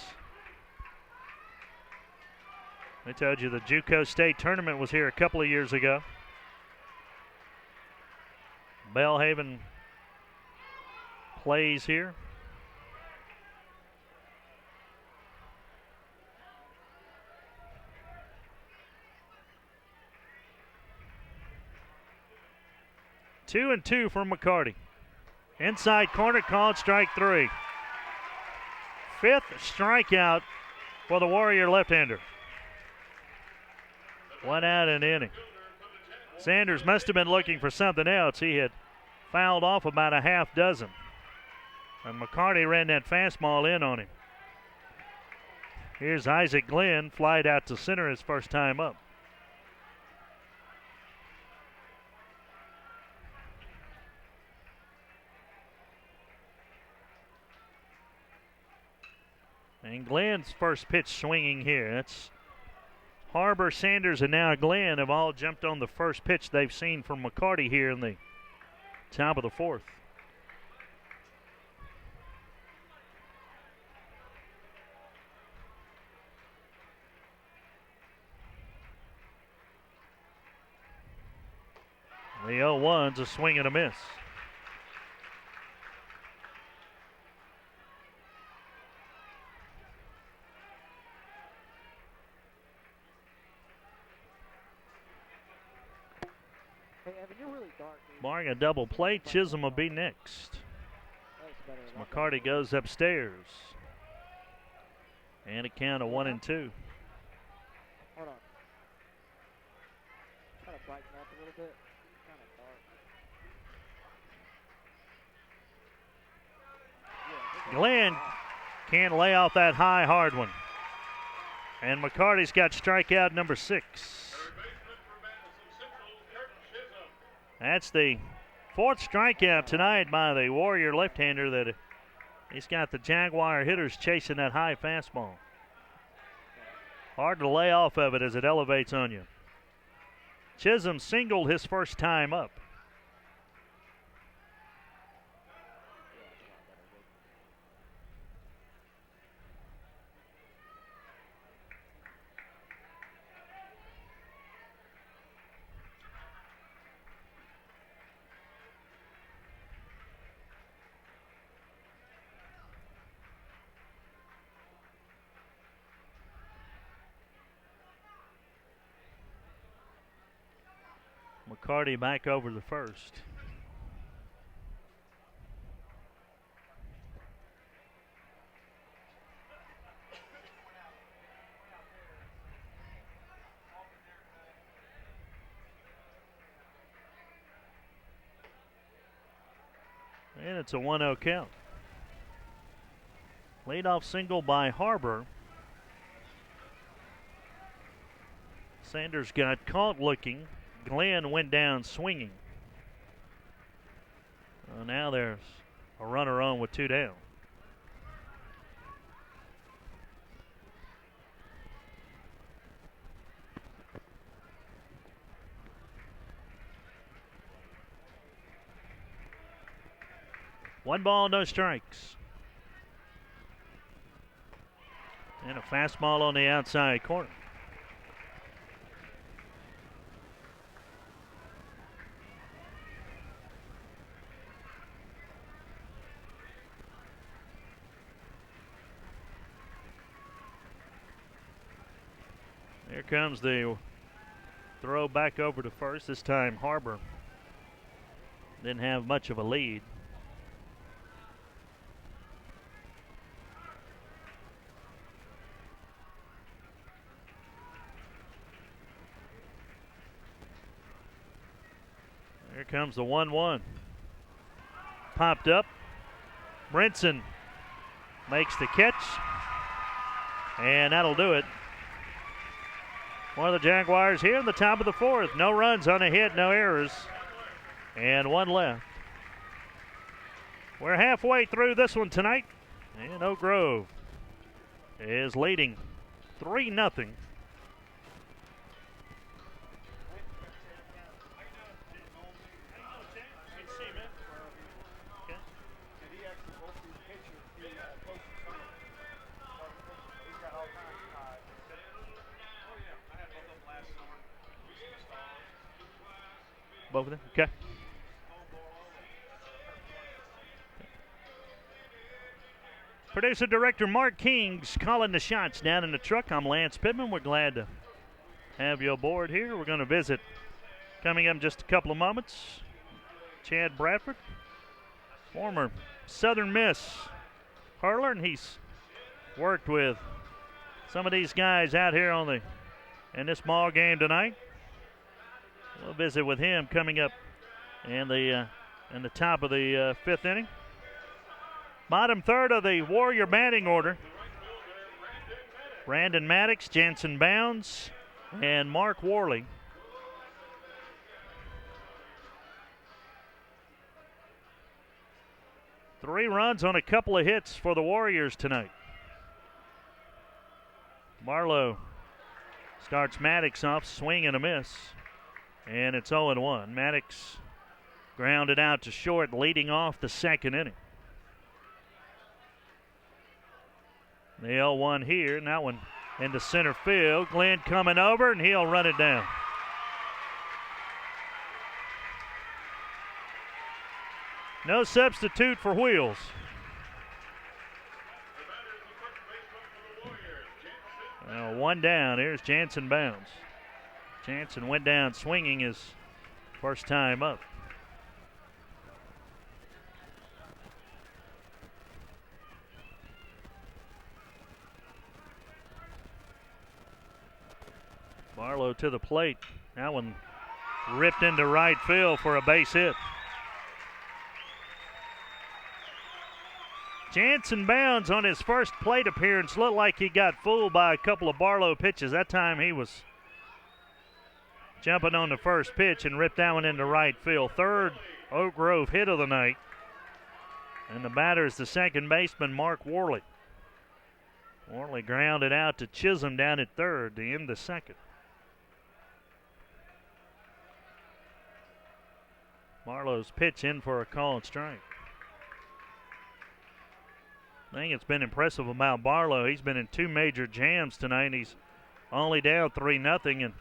I told you the JUCO State tournament was here a couple of years ago. Belhaven plays here. Two and two for McCarty. Inside corner called, strike three. Fifth strikeout for the Warrior left-hander. 1 out in the inning. Sanders must have been looking for something else. He had fouled off about a half dozen. And McCarty ran that fastball in on him. Here's Isaac Glenn, flied out to center his first time up. And Glenn's first pitch swinging here. That's Harbor, Sanders, and now Glenn have all jumped on the first pitch they've seen from McCarty here in the top of the fourth. The 0-1's a swing and a miss. Barring a double play, Chisholm will be next. As McCarty goes upstairs. And a count of 1-2. Hold on. Try to brighten up a little bit. Kind of dark. Glenn can't lay off that high, hard one. And McCarty's got strikeout number 6. That's the fourth strikeout tonight by the Warrior left-hander. That he's got the Jaguar hitters chasing that high fastball. Hard to lay off of it as it elevates on you. Chisholm singled his first time up. McCarty back over the first. And it's a 1-0 count. Leadoff single by Harbor. Sanders got caught looking. Glenn went down swinging. Now there's a runner on with 2 down. One ball, no strikes. And a fastball on the outside corner. Here comes the throw back over to first. This time Harbor didn't have much of a lead. Here comes the 1-1. Popped up. Brinson makes the catch. And that'll do it. One of the Jaguars here in the top of the fourth. No runs on a hit, no errors. And one left. We're halfway through this one tonight. And Oak Grove is leading 3-0. Both of them? Okay. Producer director Mark King's calling the shots down in the truck. I'm Lance Pittman. We're glad to have you aboard here. We're going to visit, coming up in just a couple of moments, Chad Bradford, former Southern Miss hurler, and he's worked with some of these guys out here in this ball game tonight. We'll visit with him coming up in the top of the fifth inning. Bottom third of the Warrior batting order. Brandon Maddox, Jensen Bounds, and Mark Worley. Three runs on a couple of hits for the Warriors tonight. Barlow starts Maddox off, swing and a miss. And it's 0-1. Maddox grounded out to short, leading off the second inning. The 0-1 here, and that one into center field. Glenn coming over, and he'll run it down. No substitute for Wheels. Well, one down. Here's Jansen Bounds. Jansen went down swinging his first time up. Barlow to the plate. That one ripped into right field for a base hit. Jansen Bounds on his first plate appearance looked like he got fooled by a couple of Barlow pitches. That time he was jumping on the first pitch and ripped that one into right field. Third Oak Grove hit of the night. And the batter is the second baseman, Mark Worley. Worley grounded out to Chisholm down at third to end the second. Barlow's pitch in for a called strike. I think it's been impressive about Barlow. He's been in two major jams tonight, and he's only down 3-0, and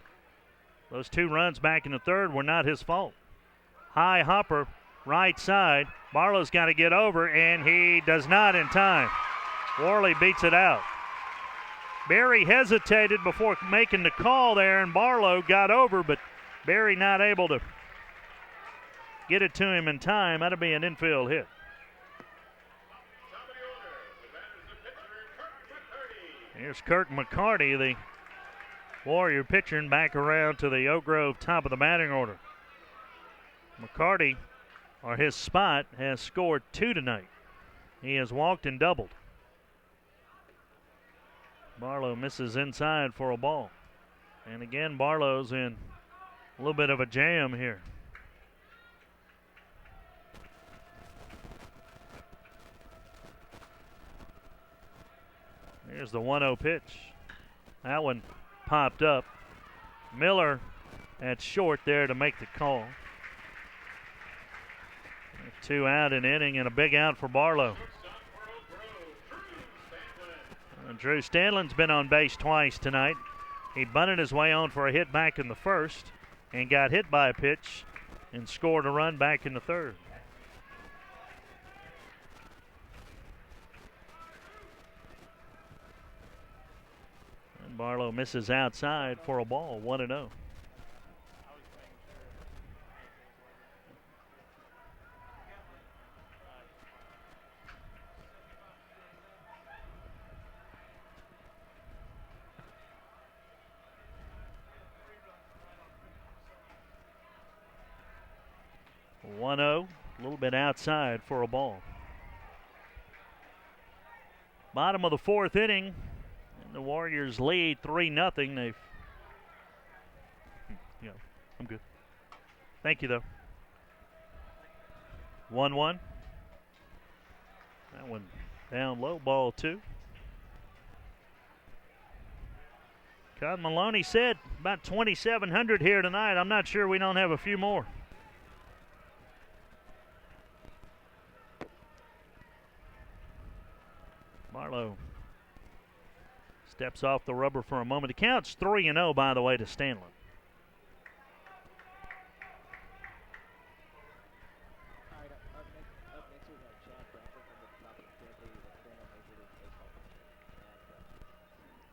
those two runs back in the third were not his fault. High hopper, right side. Barlow's got to get over, and he does not in time. Worley beats it out. Berry hesitated before making the call there, and Barlow got over, but Berry not able to get it to him in time. That'll be an infield hit. Here's Kirk McCarty, the Warrior pitcher, and back around to the Oak Grove top of the batting order. McCarty, or his spot, has scored 2 tonight. He has walked and doubled. Barlow misses inside for a ball. And again, Barlow's in a little bit of a jam here. Here's the 1-0 pitch. That one popped up. Miller at short there to make the call. 2 out in inning and a big out for Barlow. Drew Stanlin's been on base twice tonight. He bunted his way on for a hit back in the first and got hit by a pitch and scored a run back in the third. Barlow misses outside for a ball, 1-0. A little bit outside for a ball. Bottom of the fourth inning, and the Warriors lead 3-0. They've, I'm good. Thank you, though. 1-1. That one down low, ball 2. Cotton Maloney said about 2,700 here tonight. I'm not sure we don't have a few more. Barlow steps off the rubber for a moment. The count's 3-0, by the way, to Stanley.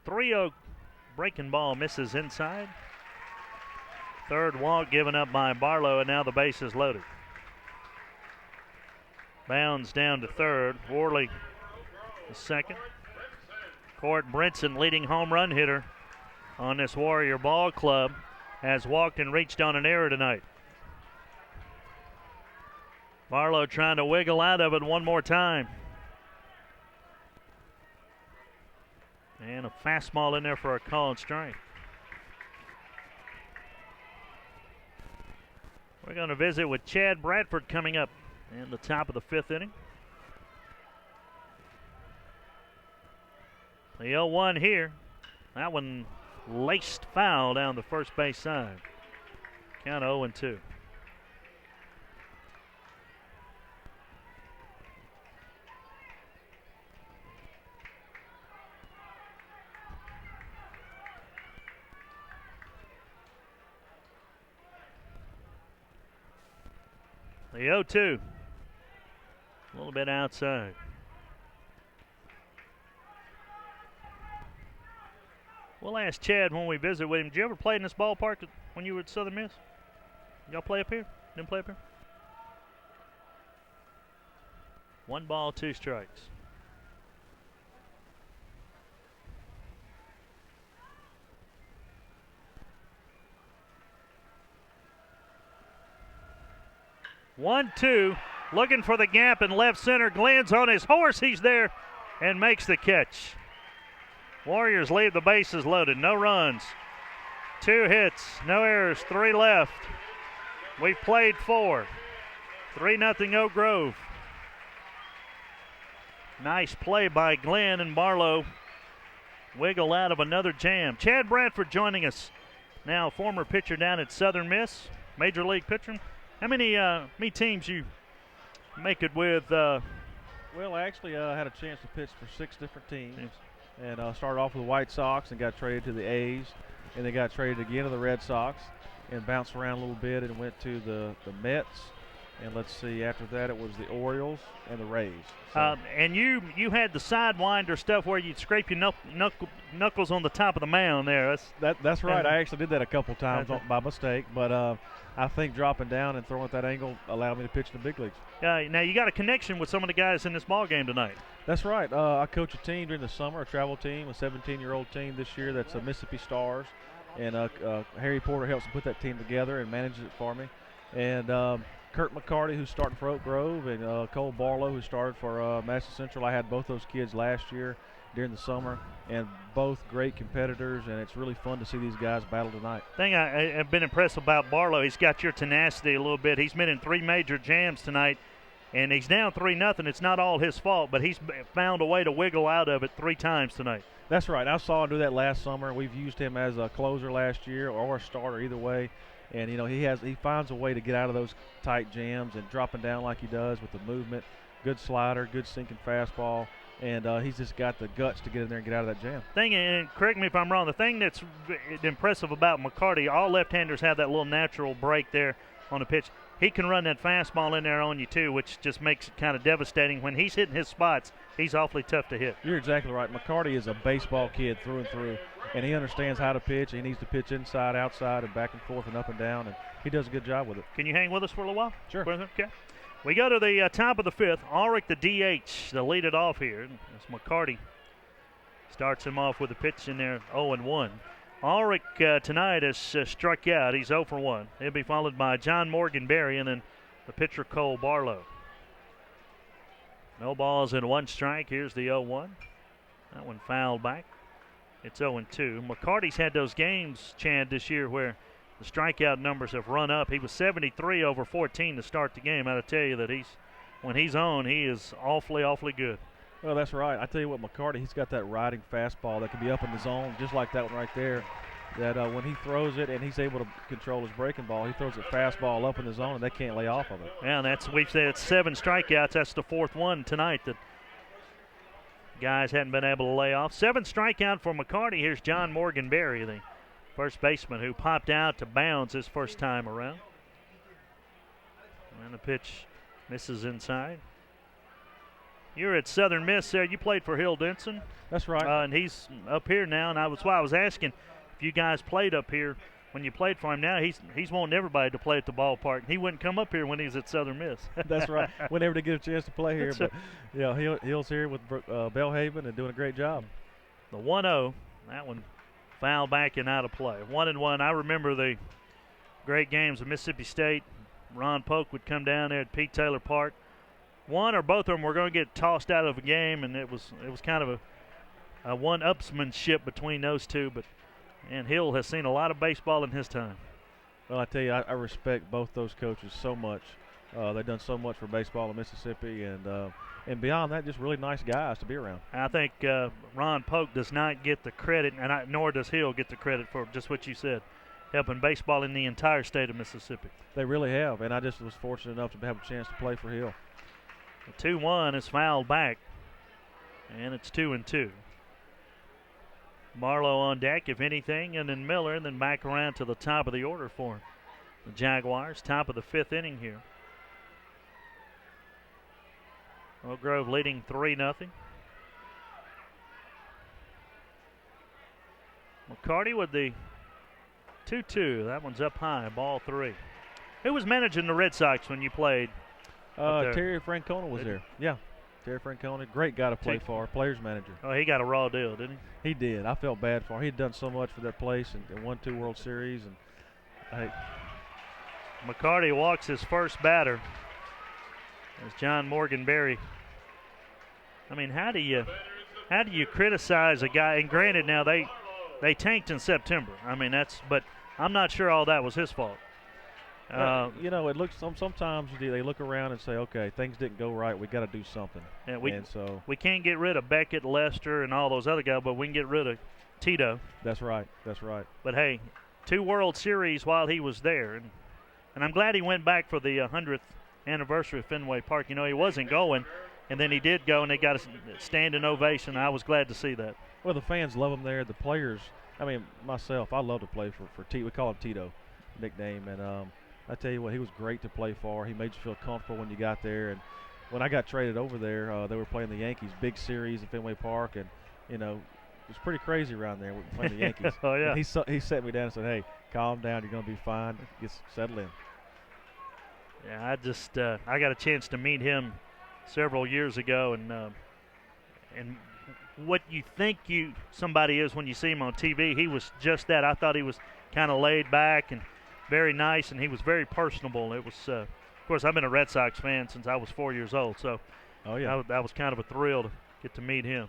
Three-0 breaking ball misses inside. Third walk given up by Barlow, and now the base is loaded. Bounds down to third. Worley the second. Court Brinson, leading home run hitter on this Warrior ball club, has walked and reached on an error tonight. Barlow trying to wiggle out of it one more time. And a fastball in there for a called strike. We're going to visit with Chad Bradford coming up in the top of the fifth inning. The 0-1 here. That one laced foul down the first base side. Count 0-2. The 0-2. A little bit outside. We'll ask Chad when we visit with him. Did you ever play in this ballpark when you were at Southern Miss? Y'all play up here? Didn't play up here? 1 ball, 2 strikes. One, 2, looking for the gap in left center. Glenn's on his horse. He's there and makes the catch. Warriors leave the bases loaded. No runs, 2 hits, no errors, 3 left. We've played 4. 3-0 Oak Grove. Nice play by Glenn, and Barlow wiggle out of another jam. Chad Bradford joining us now, former pitcher down at Southern Miss, major league pitcher. How many teams you make it with? Well, I actually had a chance to pitch for 6 different teams. And started off with the White Sox and got traded to the A's. And then got traded again to the Red Sox and bounced around a little bit and went to the Mets. And let's see, after that it was the Orioles and the Rays. So. And you had the sidewinder stuff where you'd scrape your knuckles on the top of the mound there. That's right. I actually did that a couple times by mistake. But I think dropping down and throwing at that angle allowed me to pitch in the big leagues. Now you got a connection with some of the guys in this ball game tonight. That's right. I coach a team during the summer, a travel team, a 17-year-old team this year that's a Mississippi Stars. And Harry Porter helps put that team together and manages it for me. And Kurt McCarty, who's starting for Oak Grove, and Cole Barlow, who started for Madison Central. I had both those kids last year during the summer, and both great competitors, and it's really fun to see these guys battle tonight. Thing I have been impressed about Barlow, he's got your tenacity a little bit. He's been in 3 major jams tonight, and he's down 3-0. It's not all his fault, but he's found a way to wiggle out of it 3 times tonight. That's right. I saw him do that last summer. We've used him as a closer last year or a starter, either way. And, he finds a way to get out of those tight jams and dropping down like he does with the movement. Good slider, good sinking fastball. And he's just got the guts to get in there and get out of that jam. And correct me if I'm wrong, the thing that's impressive about McCarty, all left-handers have that little natural break there on the pitch. he can run that fastball in there on you too, which just makes it kind of devastating. When he's hitting his spots, he's awfully tough to hit. You're exactly right. McCarty is a baseball kid through and through, and he understands how to pitch. He needs to pitch inside, outside, and back and forth and up and down, and he does a good job with it. Can you hang with us for a little while? Sure. Okay. We go to the top of the fifth. Ulrich, the DH, to lead it off here. As McCarty starts him off with a pitch in there, 0-1. Ulrich tonight has struck out. He's 0 for 1. He'll be followed by John Morgan Berry and then the pitcher Cole Barlow. No balls and 1 strike. Here's the 0-1. That one fouled back. It's 0-2. McCarty's had those games, Chad, this year where the strikeout numbers have run up. He was 73 over 14 to start the game. I got to tell you that when he's on, he is awfully, awfully good. Well, that's right. I tell you what, McCarty, he's got that riding fastball that can be up in the zone, just like that one right there. That when he throws it and he's able to control his breaking ball, he throws a fastball up in the zone and they can't lay off of it. Yeah, we've said it's 7 strikeouts. That's the 4th one tonight that guys hadn't been able to lay off. 7 strikeout for McCarty. Here's John Morgan Berry, the first baseman who popped out to bounds his first time around. And the pitch misses inside. You're at Southern Miss there. You played for Hill Denson. That's right. And he's up here now, and that's why I was asking if you guys played up here when you played for him. Now he's wanting everybody to play at the ballpark. He wouldn't come up here when he was at Southern Miss. That's right. Whenever they get a chance to play here. But, yeah, Hill's here with Bellhaven and doing a great job. The 1-0, that one foul back and out of play. 1-1. I remember the great games of Mississippi State. Ron Polk would come down there at Pete Taylor Park. One or both of them were going to get tossed out of a game, and it was kind of a one-upsmanship between those two. And Hill has seen a lot of baseball in his time. Well, I tell you, I respect both those coaches so much. They've done so much for baseball in Mississippi, and beyond that, just really nice guys to be around. I think Ron Polk does not get the credit, and nor does Hill get the credit for just what you said, helping baseball in the entire state of Mississippi. They really have, and I just was fortunate enough to have a chance to play for Hill. The 2-1 is fouled back, and it's 2-2. Barlow on deck, if anything, and then Miller, and then back around to the top of the order for the Jaguars. Top of the 5th inning here. Oak Grove leading 3-0. McCarty with the 2-2. That one's up high, ball 3. Who was managing the Red Sox when you played? Terry Francona was there. Yeah, Terry Francona, great guy to play for, players manager. Oh, he got a raw deal, didn't he? He did. I felt bad for him. He'd done so much for that place and won 2 World Series. And McCarty walks his first batter. As John Morgan Berry. I mean, how do you criticize a guy? And granted, now they tanked in September. I mean, but I'm not sure all that was his fault. It looks sometimes they look around and say, okay, things didn't go right. We got to do something. Yeah, we can't get rid of Beckett, Lester, and all those other guys, but we can get rid of Tito. That's right. But hey, 2 World Series while he was there, and I'm glad he went back for the 100th anniversary of Fenway Park. You know, he wasn't going, and then he did go, and they got a standing ovation. I was glad to see that. Well, the fans love him there. The players, I mean, myself, I love to play for Tito. We call him Tito, nickname, and I tell you what, he was great to play for. He made you feel comfortable when you got there. And when I got traded over there, they were playing the Yankees, big series at Fenway Park, and it was pretty crazy around there playing the Yankees. Oh yeah. And he sat me down and said, "Hey, calm down. You're gonna be fine. Get settled in." Yeah, I got a chance to meet him several years ago, and what you think somebody is when you see him on TV, he was just that. I thought he was kind of laid back and very nice, and he was very personable. It was, of course, I've been a Red Sox fan since I was 4 years old, so that was kind of a thrill to get to meet him.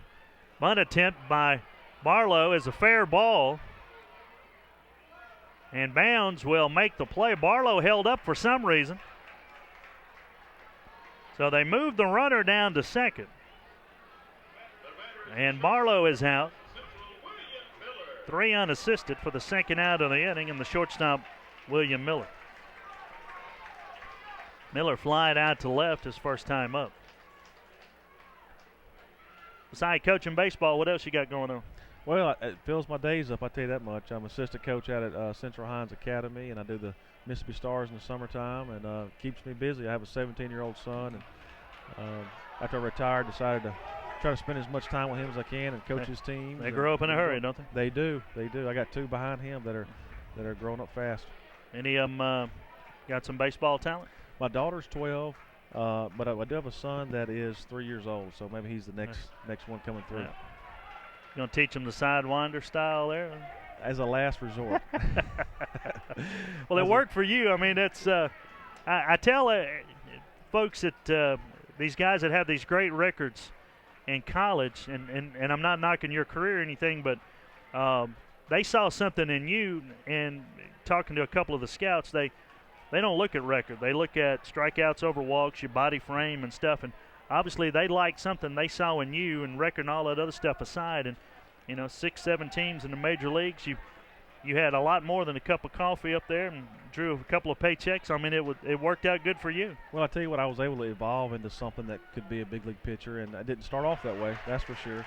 Bunt attempt by Barlow is a fair ball, and Bounds will make the play. Barlow held up for some reason, so they moved the runner down to second, and Barlow is out. 3 unassisted for the second out of the inning, and the shortstop, William Miller. Miller flied out to left his first time up. Besides coaching baseball, what else you got going on? Well, it fills my days up, I tell you that much. I'm assistant coach out at Central Hines Academy, and I do the Mississippi Stars in the summertime, and keeps me busy. I have a 17-year-old son, and after I retired, decided to try to spend as much time with him as I can and coach his team. They grow up in a hurry, don't they? They do. I got 2 behind him that are growing up fast. Any of them got some baseball talent? My daughter's 12, but I do have a son that is 3 years old, so maybe he's the next one coming through. Yeah. You gonna teach him the sidewinder style there? As a last resort. Well, it worked for you. I mean, it's I tell folks that these guys that have these great records in college, and I'm not knocking your career or anything, but they saw something in you. And talking to a couple of the scouts, they don't look at record. They look at strikeouts over walks, your body frame and stuff. And obviously they liked something they saw in you, and record and all that other stuff aside. And 6-7 teams in the major leagues, you had a lot more than a cup of coffee up there and drew a couple of paychecks. I mean, it worked out good for you. Well, I tell you what, I was able to evolve into something that could be a big league pitcher, and I didn't start off that way, that's for sure.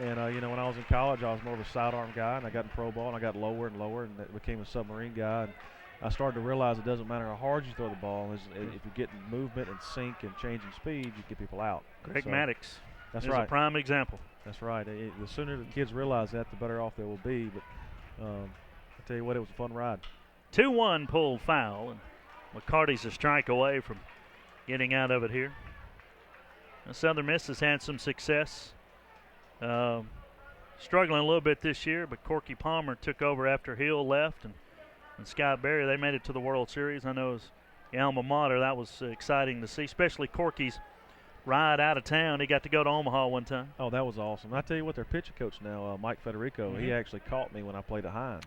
And when I was in college, I was more of a sidearm guy, and I got in pro ball, and I got lower and lower, and became a submarine guy. And I started to realize it doesn't matter how hard you throw the ball. If you get movement and sink and changing speed, you get people out. Greg Maddox. That's is right. a prime example. That's right. The sooner the kids realize that, the better off they will be. But I tell you what, it was a fun ride. 2-1 pulled foul, and McCarty's a strike away from getting out of it here. Now, Southern Miss has had some success. Struggling a little bit this year, but Corky Palmer took over after Hill left, and Scott Berry, they made it to the World Series. I know as alma mater, that was exciting to see, especially Corky's ride out of town. He got to go to Omaha one time. Oh, that was awesome. I tell you what, their pitching coach now, Mike Federico, he actually caught me when I played at Hines.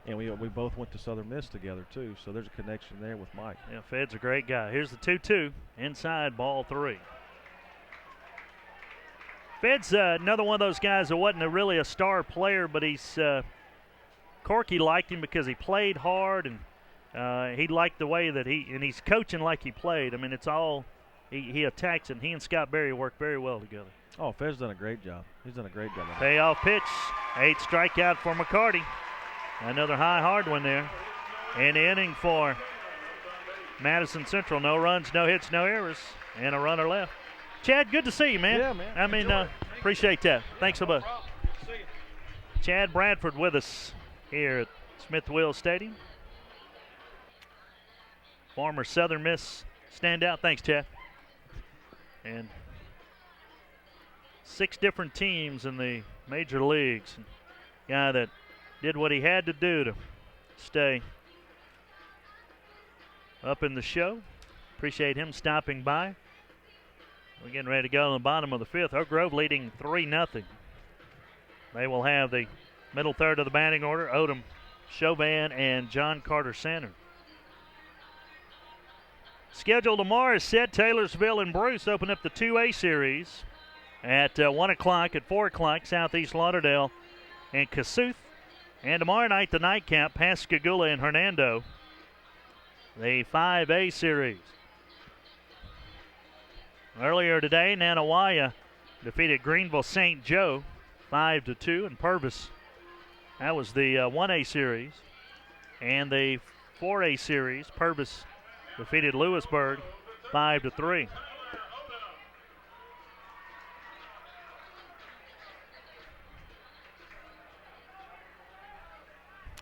And we both went to Southern Miss together, too, so there's a connection there with Mike. Yeah, Fed's a great guy. Here's the 2-2, inside, ball 3. Fed's another one of those guys that wasn't really a star player, but Corky liked him because he played hard, and he liked the way that he's coaching like he played. I mean, it's all, he attacks, and he and Scott Berry work very well together. Oh, Fed's done a great job. He's done a great job. Payoff pitch, 8th strikeout for McCarty. Another high, hard one there. In the inning for Madison Central. No runs, no hits, no errors, and a runner left. Chad, good to see you, man. Yeah, man. I mean, appreciate that. Thanks so much. Chad Bradford with us here at Smith Wills Stadium. Former Southern Miss standout. Thanks, Chad. And 6 different teams in the major leagues. Guy that did what he had to do to stay up in the show. Appreciate him stopping by. We're getting ready to go in the bottom of the 5th. Oak Grove leading 3-0. They will have the middle third of the batting order. Odom, Chauvin, and John Carter Center. Schedule tomorrow is set. Taylorsville and Bruce open up the 2A series at 1 o'clock. At 4 o'clock, Southeast Lauderdale and Kossuth. And tomorrow night, the nightcap, Pascagoula and Hernando. The 5A series. Earlier today, Nanawaya defeated Greenville St. Joe 5-2, and Purvis. That was the 1A series. And the 4A series, Purvis defeated Lewisburg 5-3.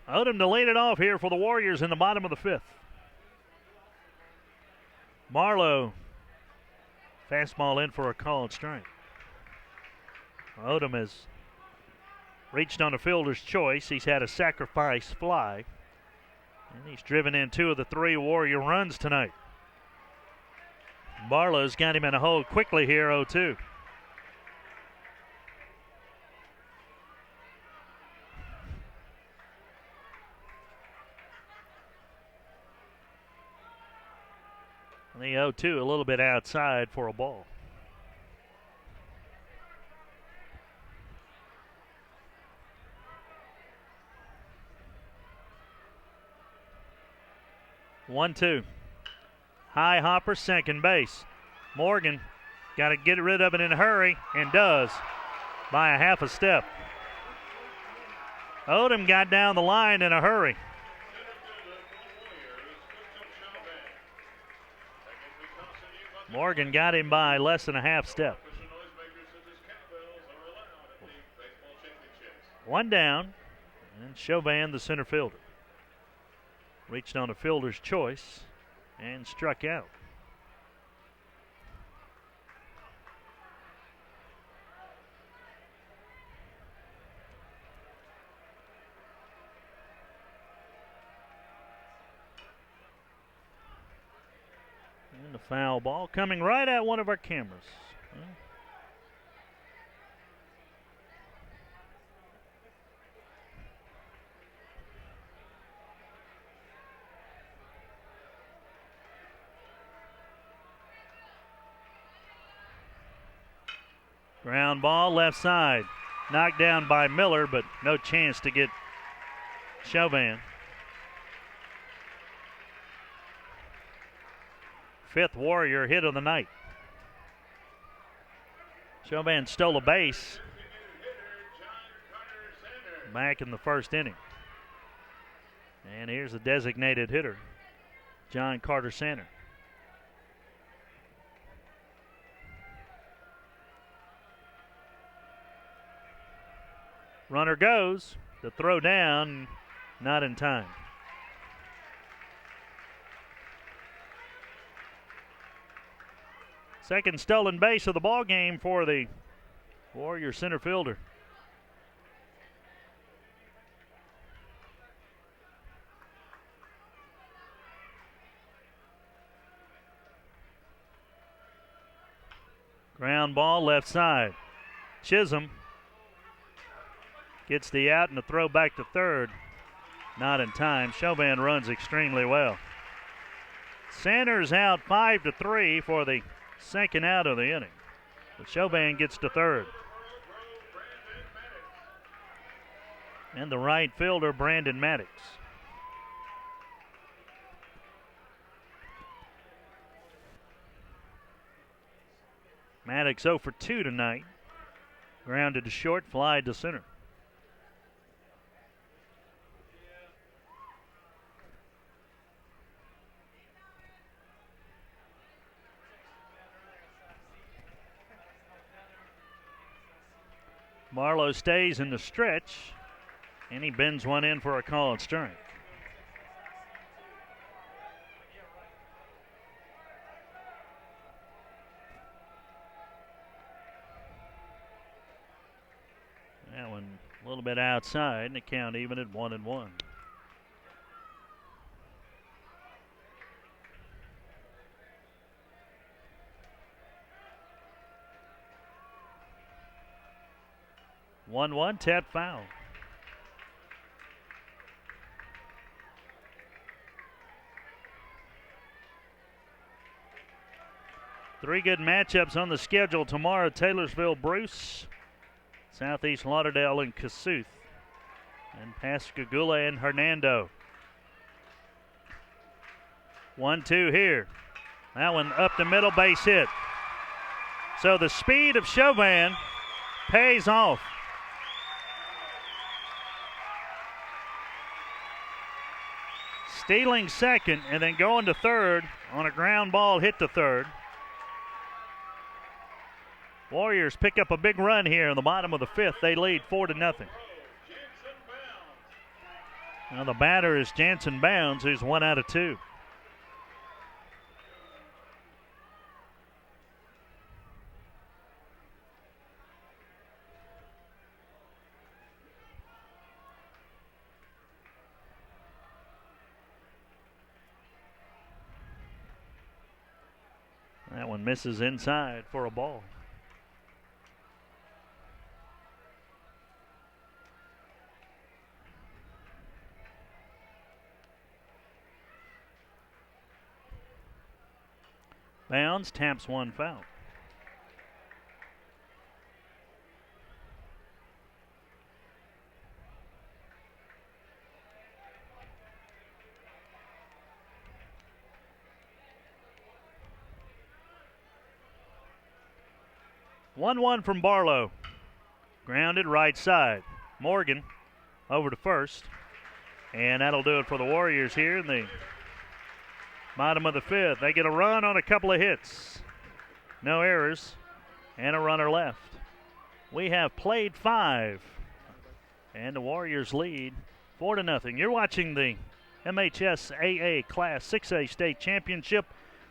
Odom to lead it off here for the Warriors in the bottom of the 5th. Marlowe, fastball in for a called strike. Odom has reached on a fielder's choice. He's had a sacrifice fly. And he's driven in 2 of the 3 Warrior runs tonight. Barlow's got him in a hole quickly here, 0-2. The 0-2 a little bit outside for a ball. One, two. High hopper, second base. Morgan got to get rid of it in a hurry, and does by a half a step. Odom got down the line in a hurry. Morgan got him by less than a half step. One down, and Chauvin, the center fielder, reached on a fielder's choice and struck out. And the foul ball coming right at one of our cameras. Ground ball left side. Knocked down by Miller, but no chance to get Chauvin. Fifth Warrior hit of the night. Chauvin stole a base back in the first inning. And here's the designated hitter, John Carter Sander. Runner goes. The throw down, not in time. Second stolen base of the ball game for the Warrior center fielder. Ground ball left side. Chisholm gets the out and the throw back to third. Not in time. Chauvin runs extremely well. Sanders out 5-3 for the second out of the inning. But Chauvin gets to third. And the right fielder, Brandon Maddox. Maddox 0 for 2 tonight. Grounded to short, fly to center. Marlowe stays in the stretch, and he bends one in for a called strike. That one a little bit outside, and the count even at 1-1. Tap foul. Three good matchups on the schedule tomorrow: Taylorsville, Bruce, Southeast Lauderdale, and Kossuth, and Pascagoula and Hernando. 1-2 here. That one up the middle, base hit. So the speed of Chauvin pays off. Stealing second and then going to third on a ground ball hit to third. Warriors pick up a big run here in the bottom of the fifth. They lead 4-0. Now the batter is Jansen Bounds, who's 1 out of 2. That one misses inside for a ball. Bounds taps one foul. One from Barlow. Grounded right side. Morgan over to first. And that'll do it for the Warriors here in the bottom of the fifth. They get a run on a couple of hits. no errors, and a runner left. We have played 5, and the Warriors lead 4-0. You're watching the MHSAA Class 6A State Championship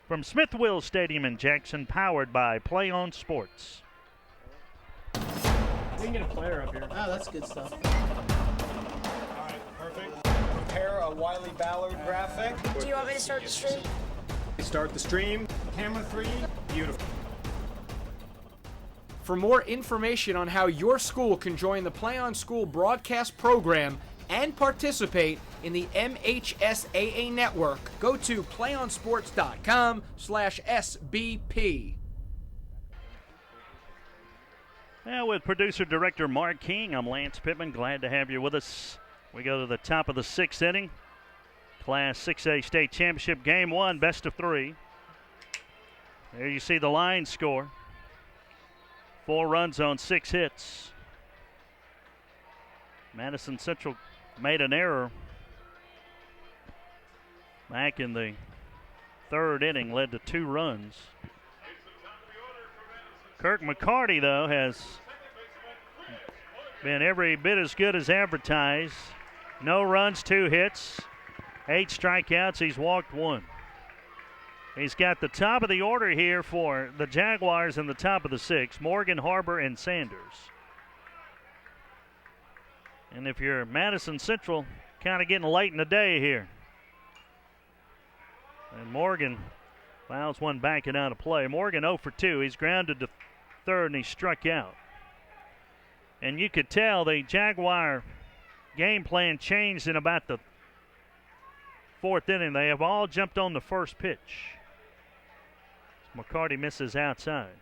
from Smith Wills Stadium in Jackson, powered by Play On Sports. We can get a player up here. Oh, that's good stuff. All right, perfect. Prepare a Wiley Ballard graphic. Do you want me to start the stream? Start the stream. Camera 3. Beautiful. For more information on how your school can join the Play On School broadcast program and participate in the MHSAA network, go to playonsports.com/SBP. Now with producer-director Mark King, I'm Lance Pittman. Glad to have you with us. We go to the top of the 6th inning. Class 6A State Championship Game 1, best of 3. There you see the line score. 4 runs on 6 hits. Madison Central made an error back in the 3rd inning, led to 2 runs. Kirk McCarty, though, has been every bit as good as advertised. No runs, 2 hits, 8 strikeouts. He's walked 1. He's got the top of the order here for the Jaguars in the top of the 6th, Morgan, Harbor, and Sanders. And if you're Madison Central, kind of getting late in the day here. And Morgan fouls one back and out of play. Morgan 0 for 2. He's grounded to 3rd and he struck out. And you could tell the Jaguar game plan changed in about the 4th inning. They have all jumped on the first pitch. McCarty misses outside.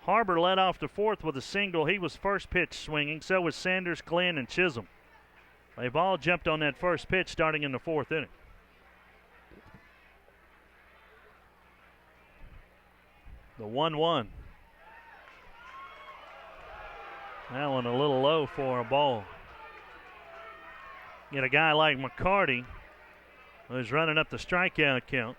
Harbor led off the 4th with a single. He was first pitch swinging. So was Sanders, Glenn, and Chisholm. They've all jumped on that first pitch starting in the 4th inning. The 1-1. That one a little low for a ball. Get a guy like McCarty who's running up the strikeout count.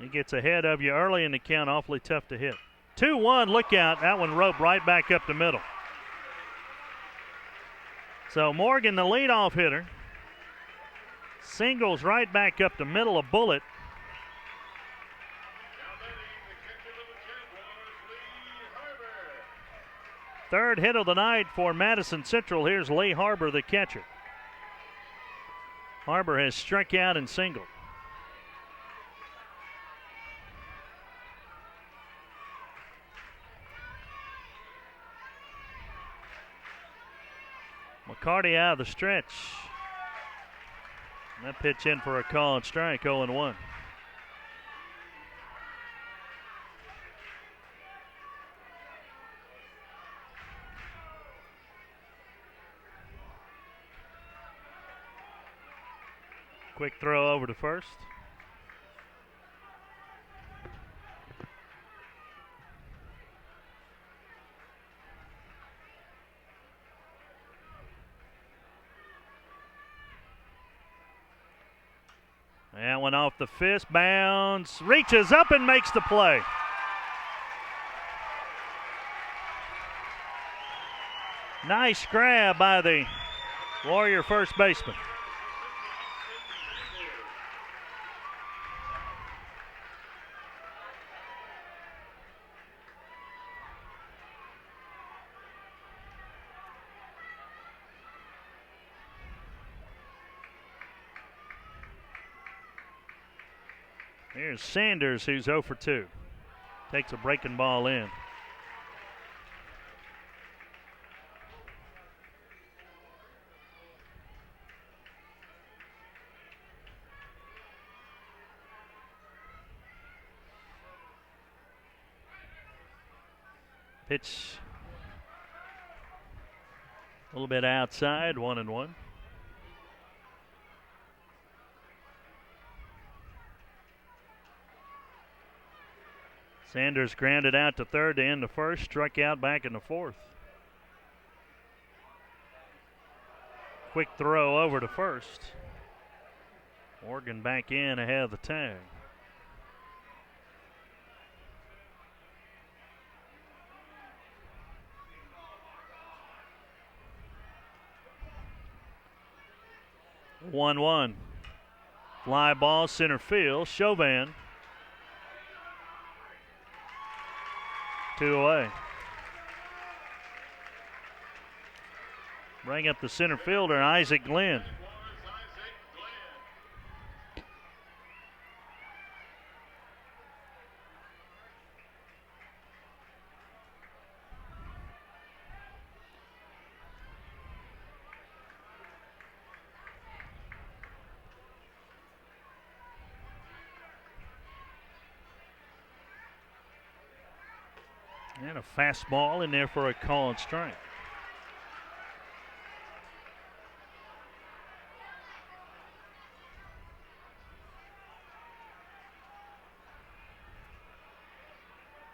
He gets ahead of you early in the count, awfully tough to hit. 2-1, look out. That one roped right back up the middle. So Morgan, the leadoff hitter, singles right back up the middle of Bullitt. Third hit of the night for Madison Central. Here's Lee Harbor, the catcher. Harbor has struck out and singled. McCarty out of the stretch. And that pitch in for a call and strike, 0-1. Quick throw over to first. That one off the fist, bounce, reaches up and makes the play. Nice grab by the Warrior first baseman. Here's Sanders, who's 0 for 2. Takes a breaking ball in. Pitch a little bit outside, 1-1. Sanders grounded out to third to end the first, struck out back in the 4th. Quick throw over to first. Morgan back in ahead of the tag. 1-1. Fly ball center field. Chauvin. 2 away. Bring up the center fielder, Isaac Glenn. And a fastball in there for a called strike.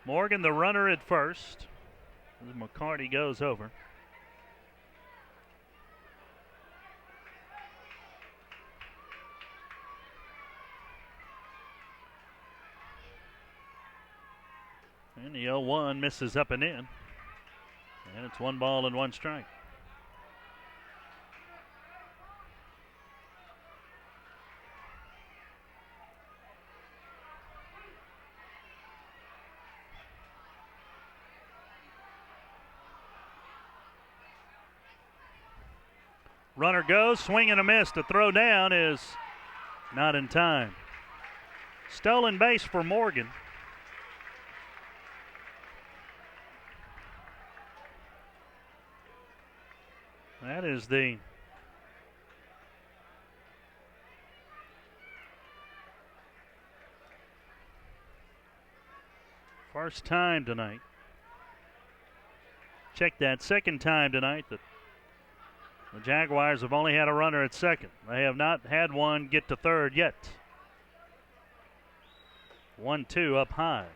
Morgan, the runner at first. As McCarty goes over. And the 0-1 misses up and in. And it's 1 ball and 1 strike. Runner goes, swing and a miss. The throw down is not in time. Stolen base for Morgan. That is the first time tonight. Check that, second time tonight that the Jaguars have only had a runner at second. They have not had one get to third yet. 1-2 up high.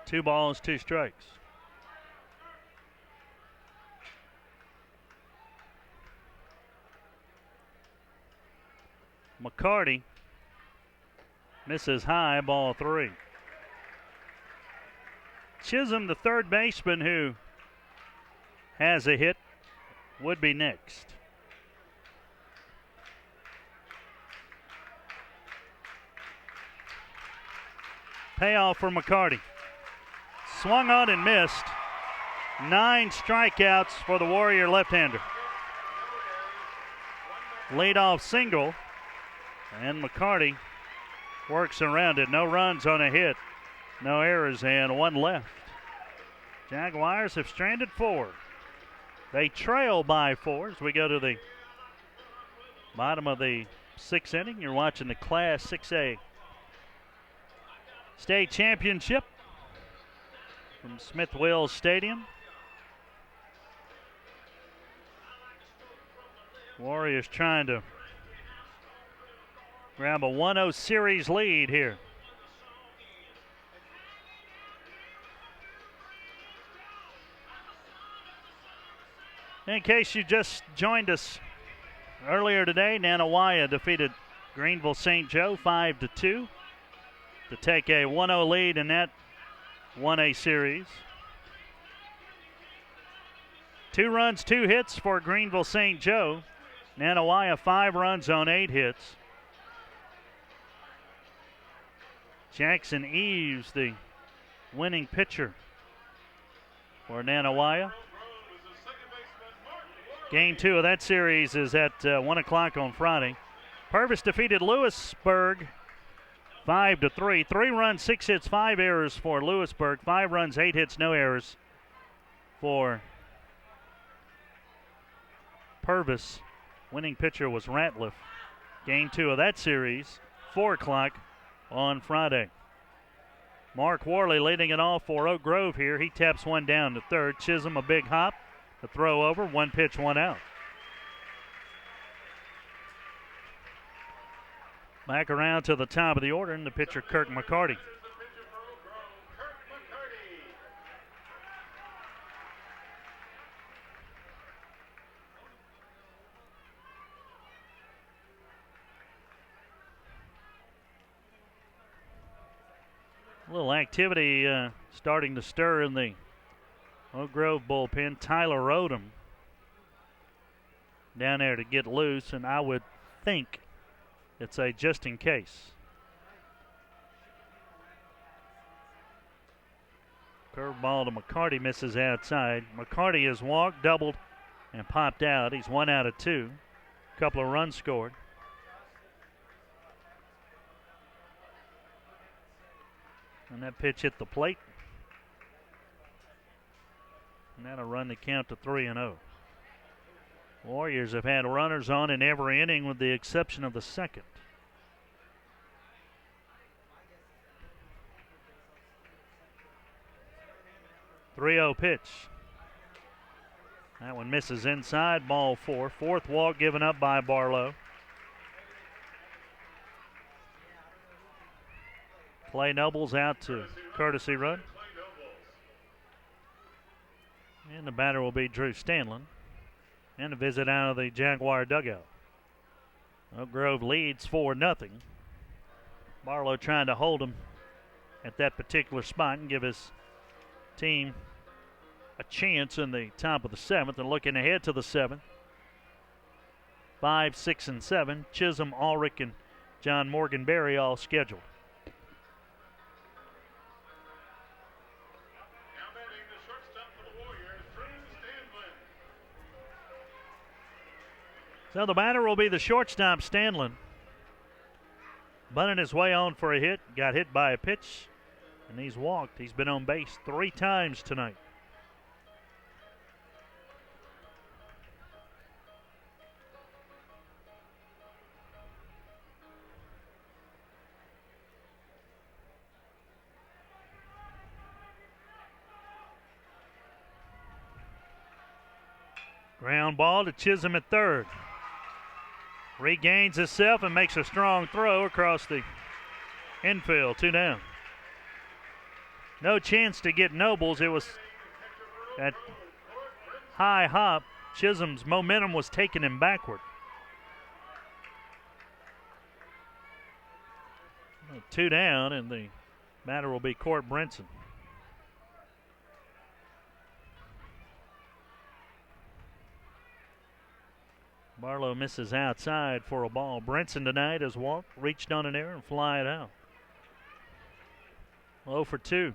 Two balls, 2 strikes. McCarty misses high, ball 3. Chisholm, the third baseman who has a hit, would be next. Payoff for McCarty. Swung on and missed. 9 strikeouts for the Warrior left-hander. Leadoff single, and McCarty works around it. No runs on a hit, no errors, and 1 left. Jaguars have stranded 4. They trail by 4 as we go to the bottom of the 6th inning. You're watching the Class 6A State Championship from Smith-Wills Stadium. Warriors trying to grab a 1-0 series lead here. In case you just joined us earlier today, Nanawaya defeated Greenville St. Joe 5-2 to take a 1-0 lead in that 1A series. 2 runs, 2 hits for Greenville St. Joe. Nanawaya 5 runs on 8 hits. Jackson Eves, the winning pitcher for Nanawaya. Game 2 of that series is at 1 o'clock on Friday. Purvis defeated Lewisburg 5-3. 3 runs, 6 hits, 5 errors for Lewisburg. 5 runs, 8 hits, no errors for Purvis. Winning pitcher was Ratliff. Game 2 of that series, 4 o'clock on Friday. Mark Worley leading it off for Oak Grove here. He taps one down to third. Chisholm a big hop. A throw over, 1 pitch, 1 out. Back around to the top of the order, and the pitcher, Kirk McCarty. A little activity starting to stir in the Oak Grove bullpen. Tyler Odom down there to get loose, and I would think it's a just in case. Curveball to McCarty, misses outside. McCarty has walked, doubled, and popped out. He's 1 out of 2. Couple of runs scored. And that pitch hit the plate. And that'll run the count to 3-0. Warriors have had runners on in every inning with the exception of the second. .30 pitch. That one misses inside, ball 4. Fourth walk given up by Barlow. Clay Nobles out to courtesy run. And the batter will be Drew Stanlin. And a visit out of the Jaguar dugout. Oak Grove leads 4-0. Barlow trying to hold him at that particular spot and give his team a chance in the top of the 7th. And looking ahead to the 7th. 5, 6, and 7. Chisholm, Ulrich, and John Morgan-Berry all scheduled. So the batter will be the shortstop, Stanlin. Bunting his way on for a hit. Got hit by a pitch, and he's walked. He's been on base 3 times tonight. Ground ball to Chisholm at third. Regains himself and makes a strong throw across the infield. 2 down. No chance to get Nobles. It was that high hop. Chisholm's momentum was taking him backward. 2 down, and the batter will be Court Brinson. Barlow misses outside for a ball. Brinson tonight has walked, reached on an error, and fly it out. 0 for 2.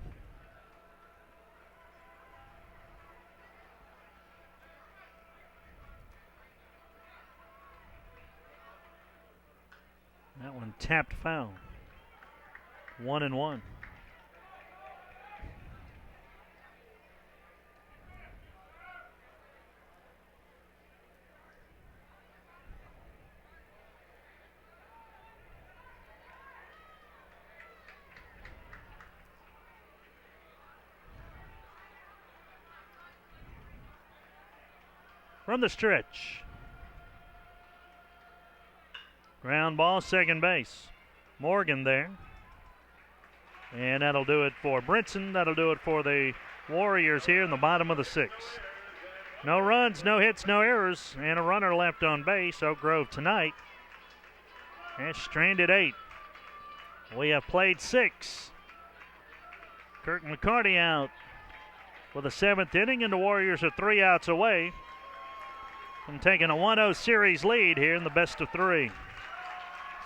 That one tapped foul. 1-1. From the stretch. Ground ball, second base. Morgan there. And that'll do it for Brinson. That'll do it for the Warriors here in the bottom of the 6th. No runs, no hits, no errors, and a runner left on base. Oak Grove tonight has stranded 8. We have played 6. Kirk McCarty out for the 7th inning, and the Warriors are 3 outs away from taking a 1-0 series lead here in the best of 3.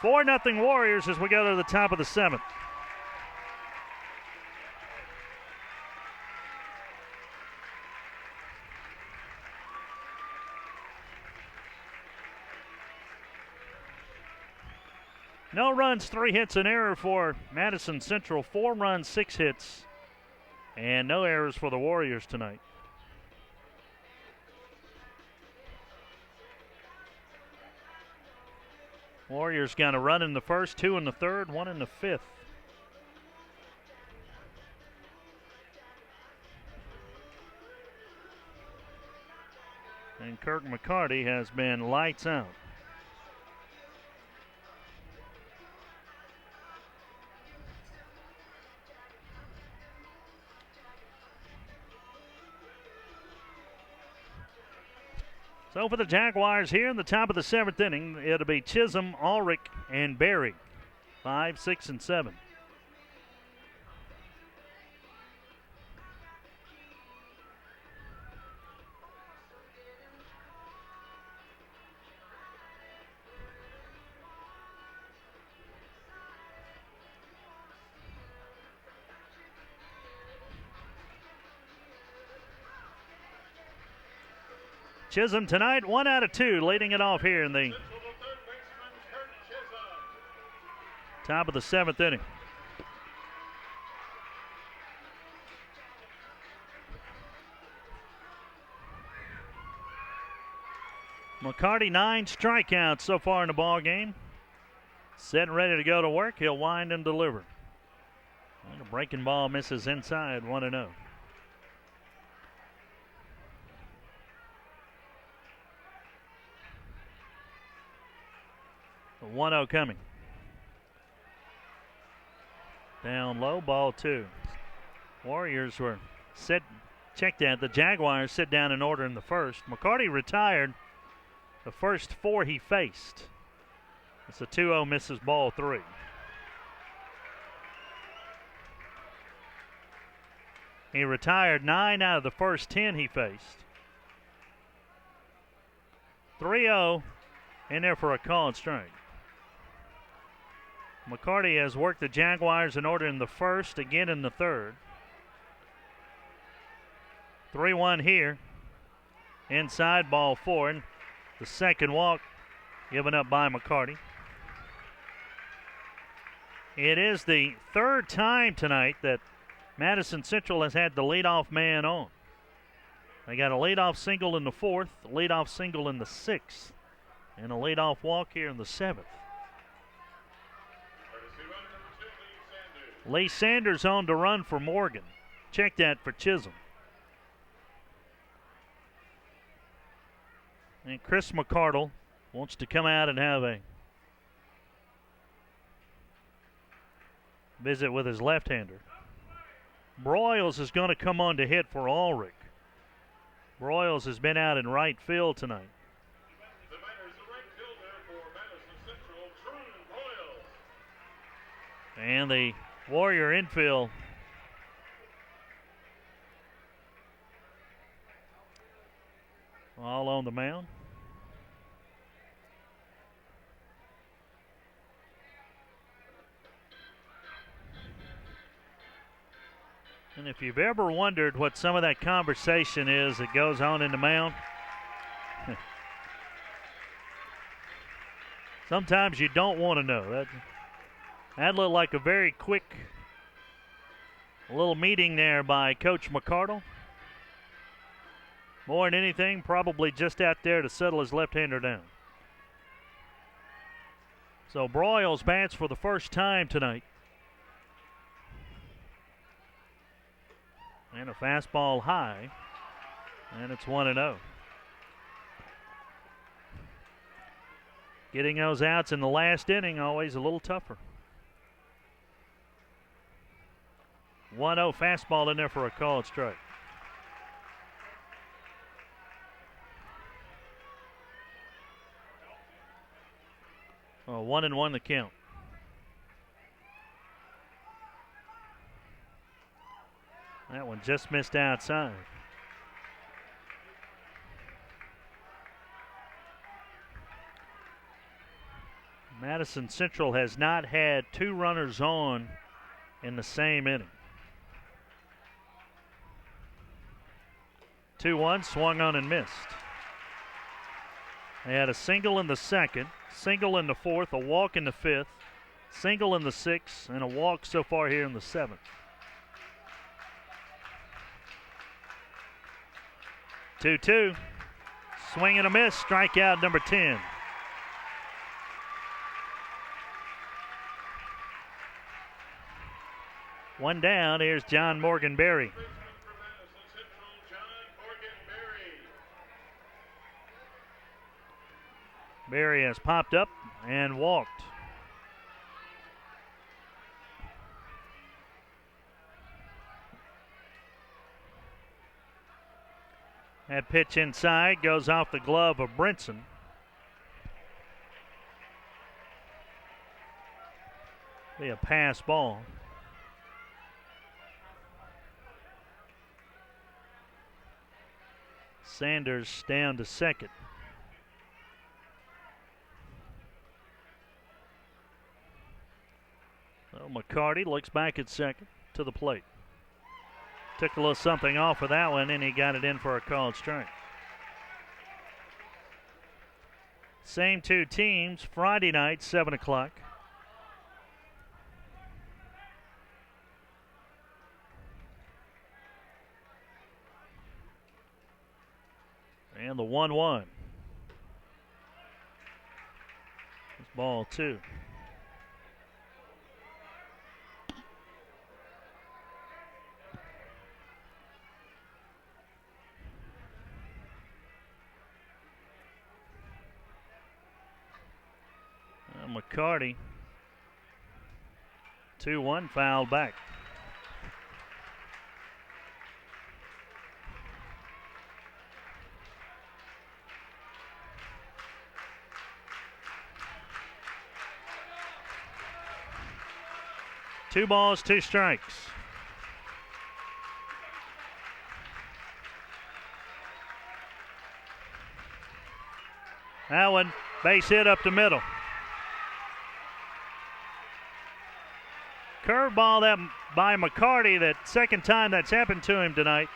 4-0 Warriors as we go to the top of the 7th. No runs, 3 hits, an error for Madison Central. 4 runs, 6 hits, and no errors for the Warriors tonight. Warriors got a run in the first, 2 in the third, 1 in the 5th. And Kirk McCarty has been lights out. So for the Jaguars here in the top of the 7th inning, it'll be Chisholm, Ulrich, and Berry. 5, 6, and 7. Chisholm tonight, 1 out of 2, leading it off here in the top of the 7th inning. McCarty 9 strikeouts so far in the ball game. Set and ready to go to work. He'll wind and deliver. And a breaking ball misses inside, 1-0. The 1-0 coming. Down low, ball 2. Warriors were checked at. The Jaguars sit down in order in the first. McCarty retired the first 4 he faced. It's a 2-0, misses ball 3. He retired 9 out of the first 10 he faced. 3-0 in there for a called strike. McCarty has worked the Jaguars in order in the first, again in the third. 3-1 here. Inside, ball 4. And the second walk given up by McCarty. It is the third time tonight that Madison Central has had the leadoff man on. They got a leadoff single in the 4th, a leadoff single in the 6th, and a leadoff walk here in the 7th. Lee Sanders on to run for Morgan. Check that for Chisholm. And Chris McCardle wants to come out and have a visit with his left-hander. Broyles is going to come on to hit for Ulrich. Broyles has been out in right field tonight. The batter is the right fielder for Madison Central, Truman Broyles. And the Warrior infield all on the mound. And if you've ever wondered what some of that conversation is that goes on in the mound, sometimes you don't want to know. That looked like a very quick little meeting there by Coach McCardle. More than anything, probably just out there to settle his left-hander down. So Broyles bats for the first time tonight. And a fastball high. And it's 1-0. Getting those outs in the last inning always a little tougher. 1-0 fastball in there for a called strike. Oh, 1-1 the count. That one just missed outside. Madison Central has not had 2 runners on in the same inning. 2-1, swung on and missed. They had a single in the 2nd, single in the 4th, a walk in the 5th, single in the 6th, and a walk so far here in the 7th. 2-2, swing and a miss, strikeout number 10. One down, here's John Morgan Berry. Berry has popped up and walked. That pitch inside goes off the glove of Brinson. Be a pass ball. Sanders down to second. So McCarty looks back at second to the plate. Took a little something off of that one, and he got it in for a called strike. Same two teams, Friday night, 7 o'clock. And the 1-1. It's ball 2. McCarty, 2-1, fouled back. Two balls, two strikes. That one, base hit up the middle. Curveball that by McCarty, that second time that's happened to him tonight.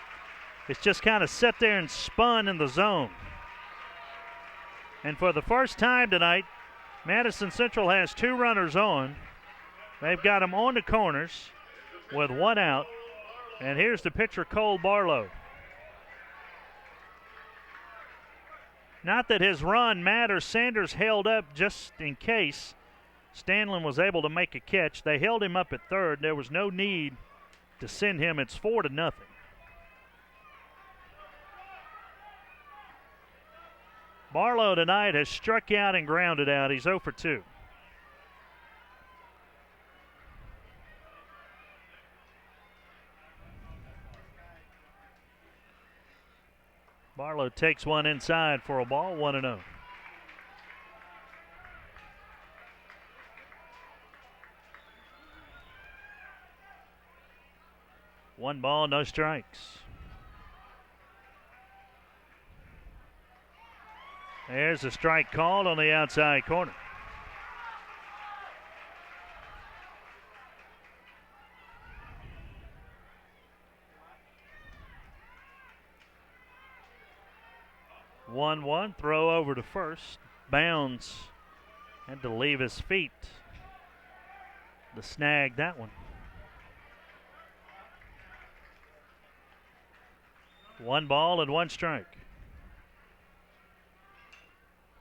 It's just kind of sat there and spun in the zone. And for the first time tonight, Madison Central has 2 runners on. They've got them on the corners with 1 out. And here's the pitcher, Cole Barlow. Not that his run matters. Sanders held up just in case Stanlin was able to make a catch. They held him up at third. There was no need to send him. It's 4-0. Barlow tonight has struck out and grounded out. He's 0 for 2. Barlow takes one inside for a ball, 1-0. One ball, no strikes. There's a strike called on the outside corner. One, throw over to first. Bounds. Had to leave his feet to snag that one. 1 ball and 1 strike.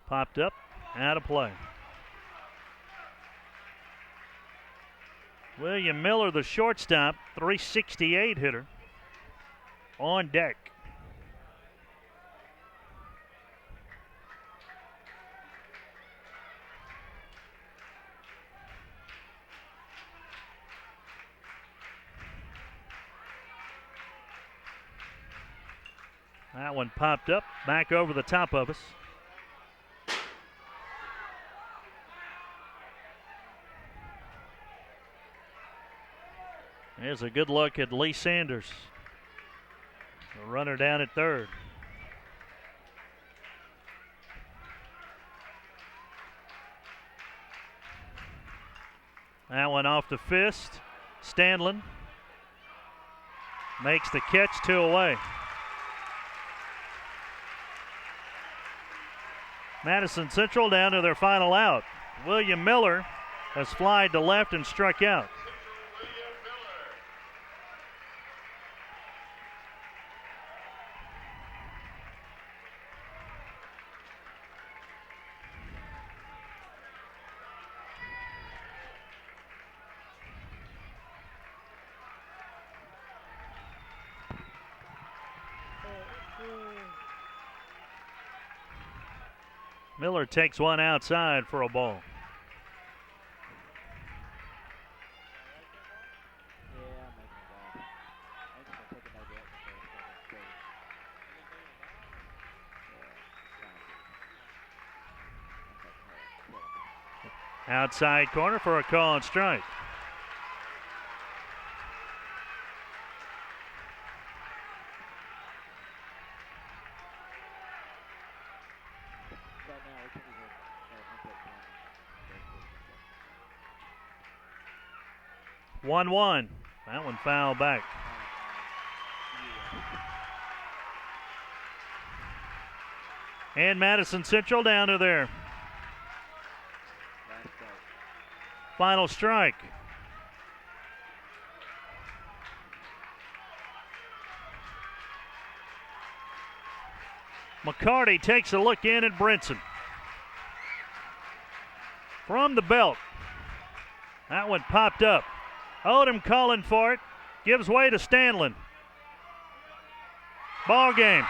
Popped up, out of play. William Miller, the shortstop, 368 hitter, on deck. That one popped up, back over the top of us. There's a good look at Lee Sanders. The runner down at third. That one off the fist. Stanlin makes the catch, 2 away. Madison Central down to their final out. William Miller has flied to left and struck out. Miller takes one outside for a ball. Outside corner for a call and strike. One. That one fouled back. And Madison Central down to their Final strike. McCarty takes a look in at Brinson. From the belt. That one popped up. Odom calling for it. Gives way to Stanlin. Ball game.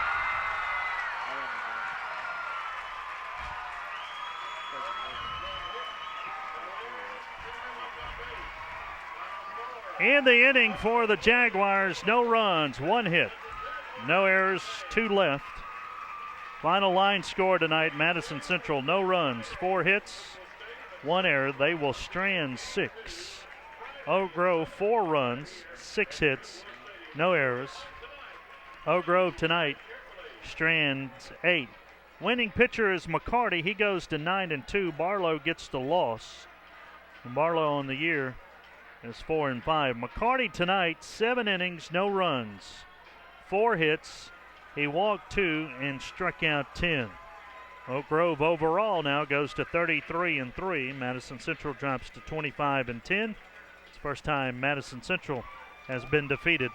In the inning for the Jaguars, no runs, 1 hit. No errors, 2 left. Final line score tonight, Madison Central, no runs, 4 hits, 1 error. They will strand 6. Oak Grove, 4 runs, 6 hits, no errors. Oak Grove tonight strands 8. Winning pitcher is McCarty. He goes to 9-2. Barlow gets the loss. And Barlow on the year is 4-5. McCarty tonight, 7 innings, no runs, 4 hits. He walked 2 and struck out 10. Oak Grove overall now goes to 33-3. Madison Central drops to 25-10. It's the first time Madison Central has been defeated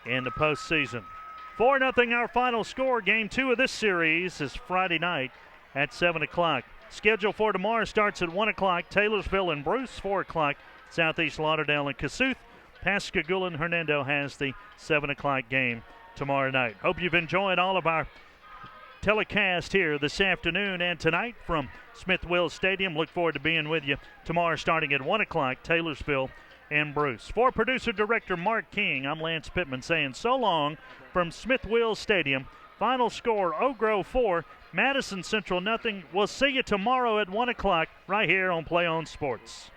in the postseason. 4-0 our final score. Game 2 of this series is Friday night at 7 o'clock. Schedule for tomorrow starts at 1 o'clock. Taylorsville and Bruce, 4 o'clock. Southeast Lauderdale and Kossuth. Pascagoula and Hernando has the 7 o'clock game tomorrow night. Hope you've enjoyed all of our telecast here this afternoon and tonight from Smith-Wills Stadium. Look forward to being with you tomorrow starting at 1 o'clock, Taylorsville and Bruce. For producer-director Mark King, I'm Lance Pittman saying so long from Smith-Wills Stadium. Final score, Oak Grove 4, Madison Central nothing. We'll see you tomorrow at 1 o'clock right here on Play On Sports.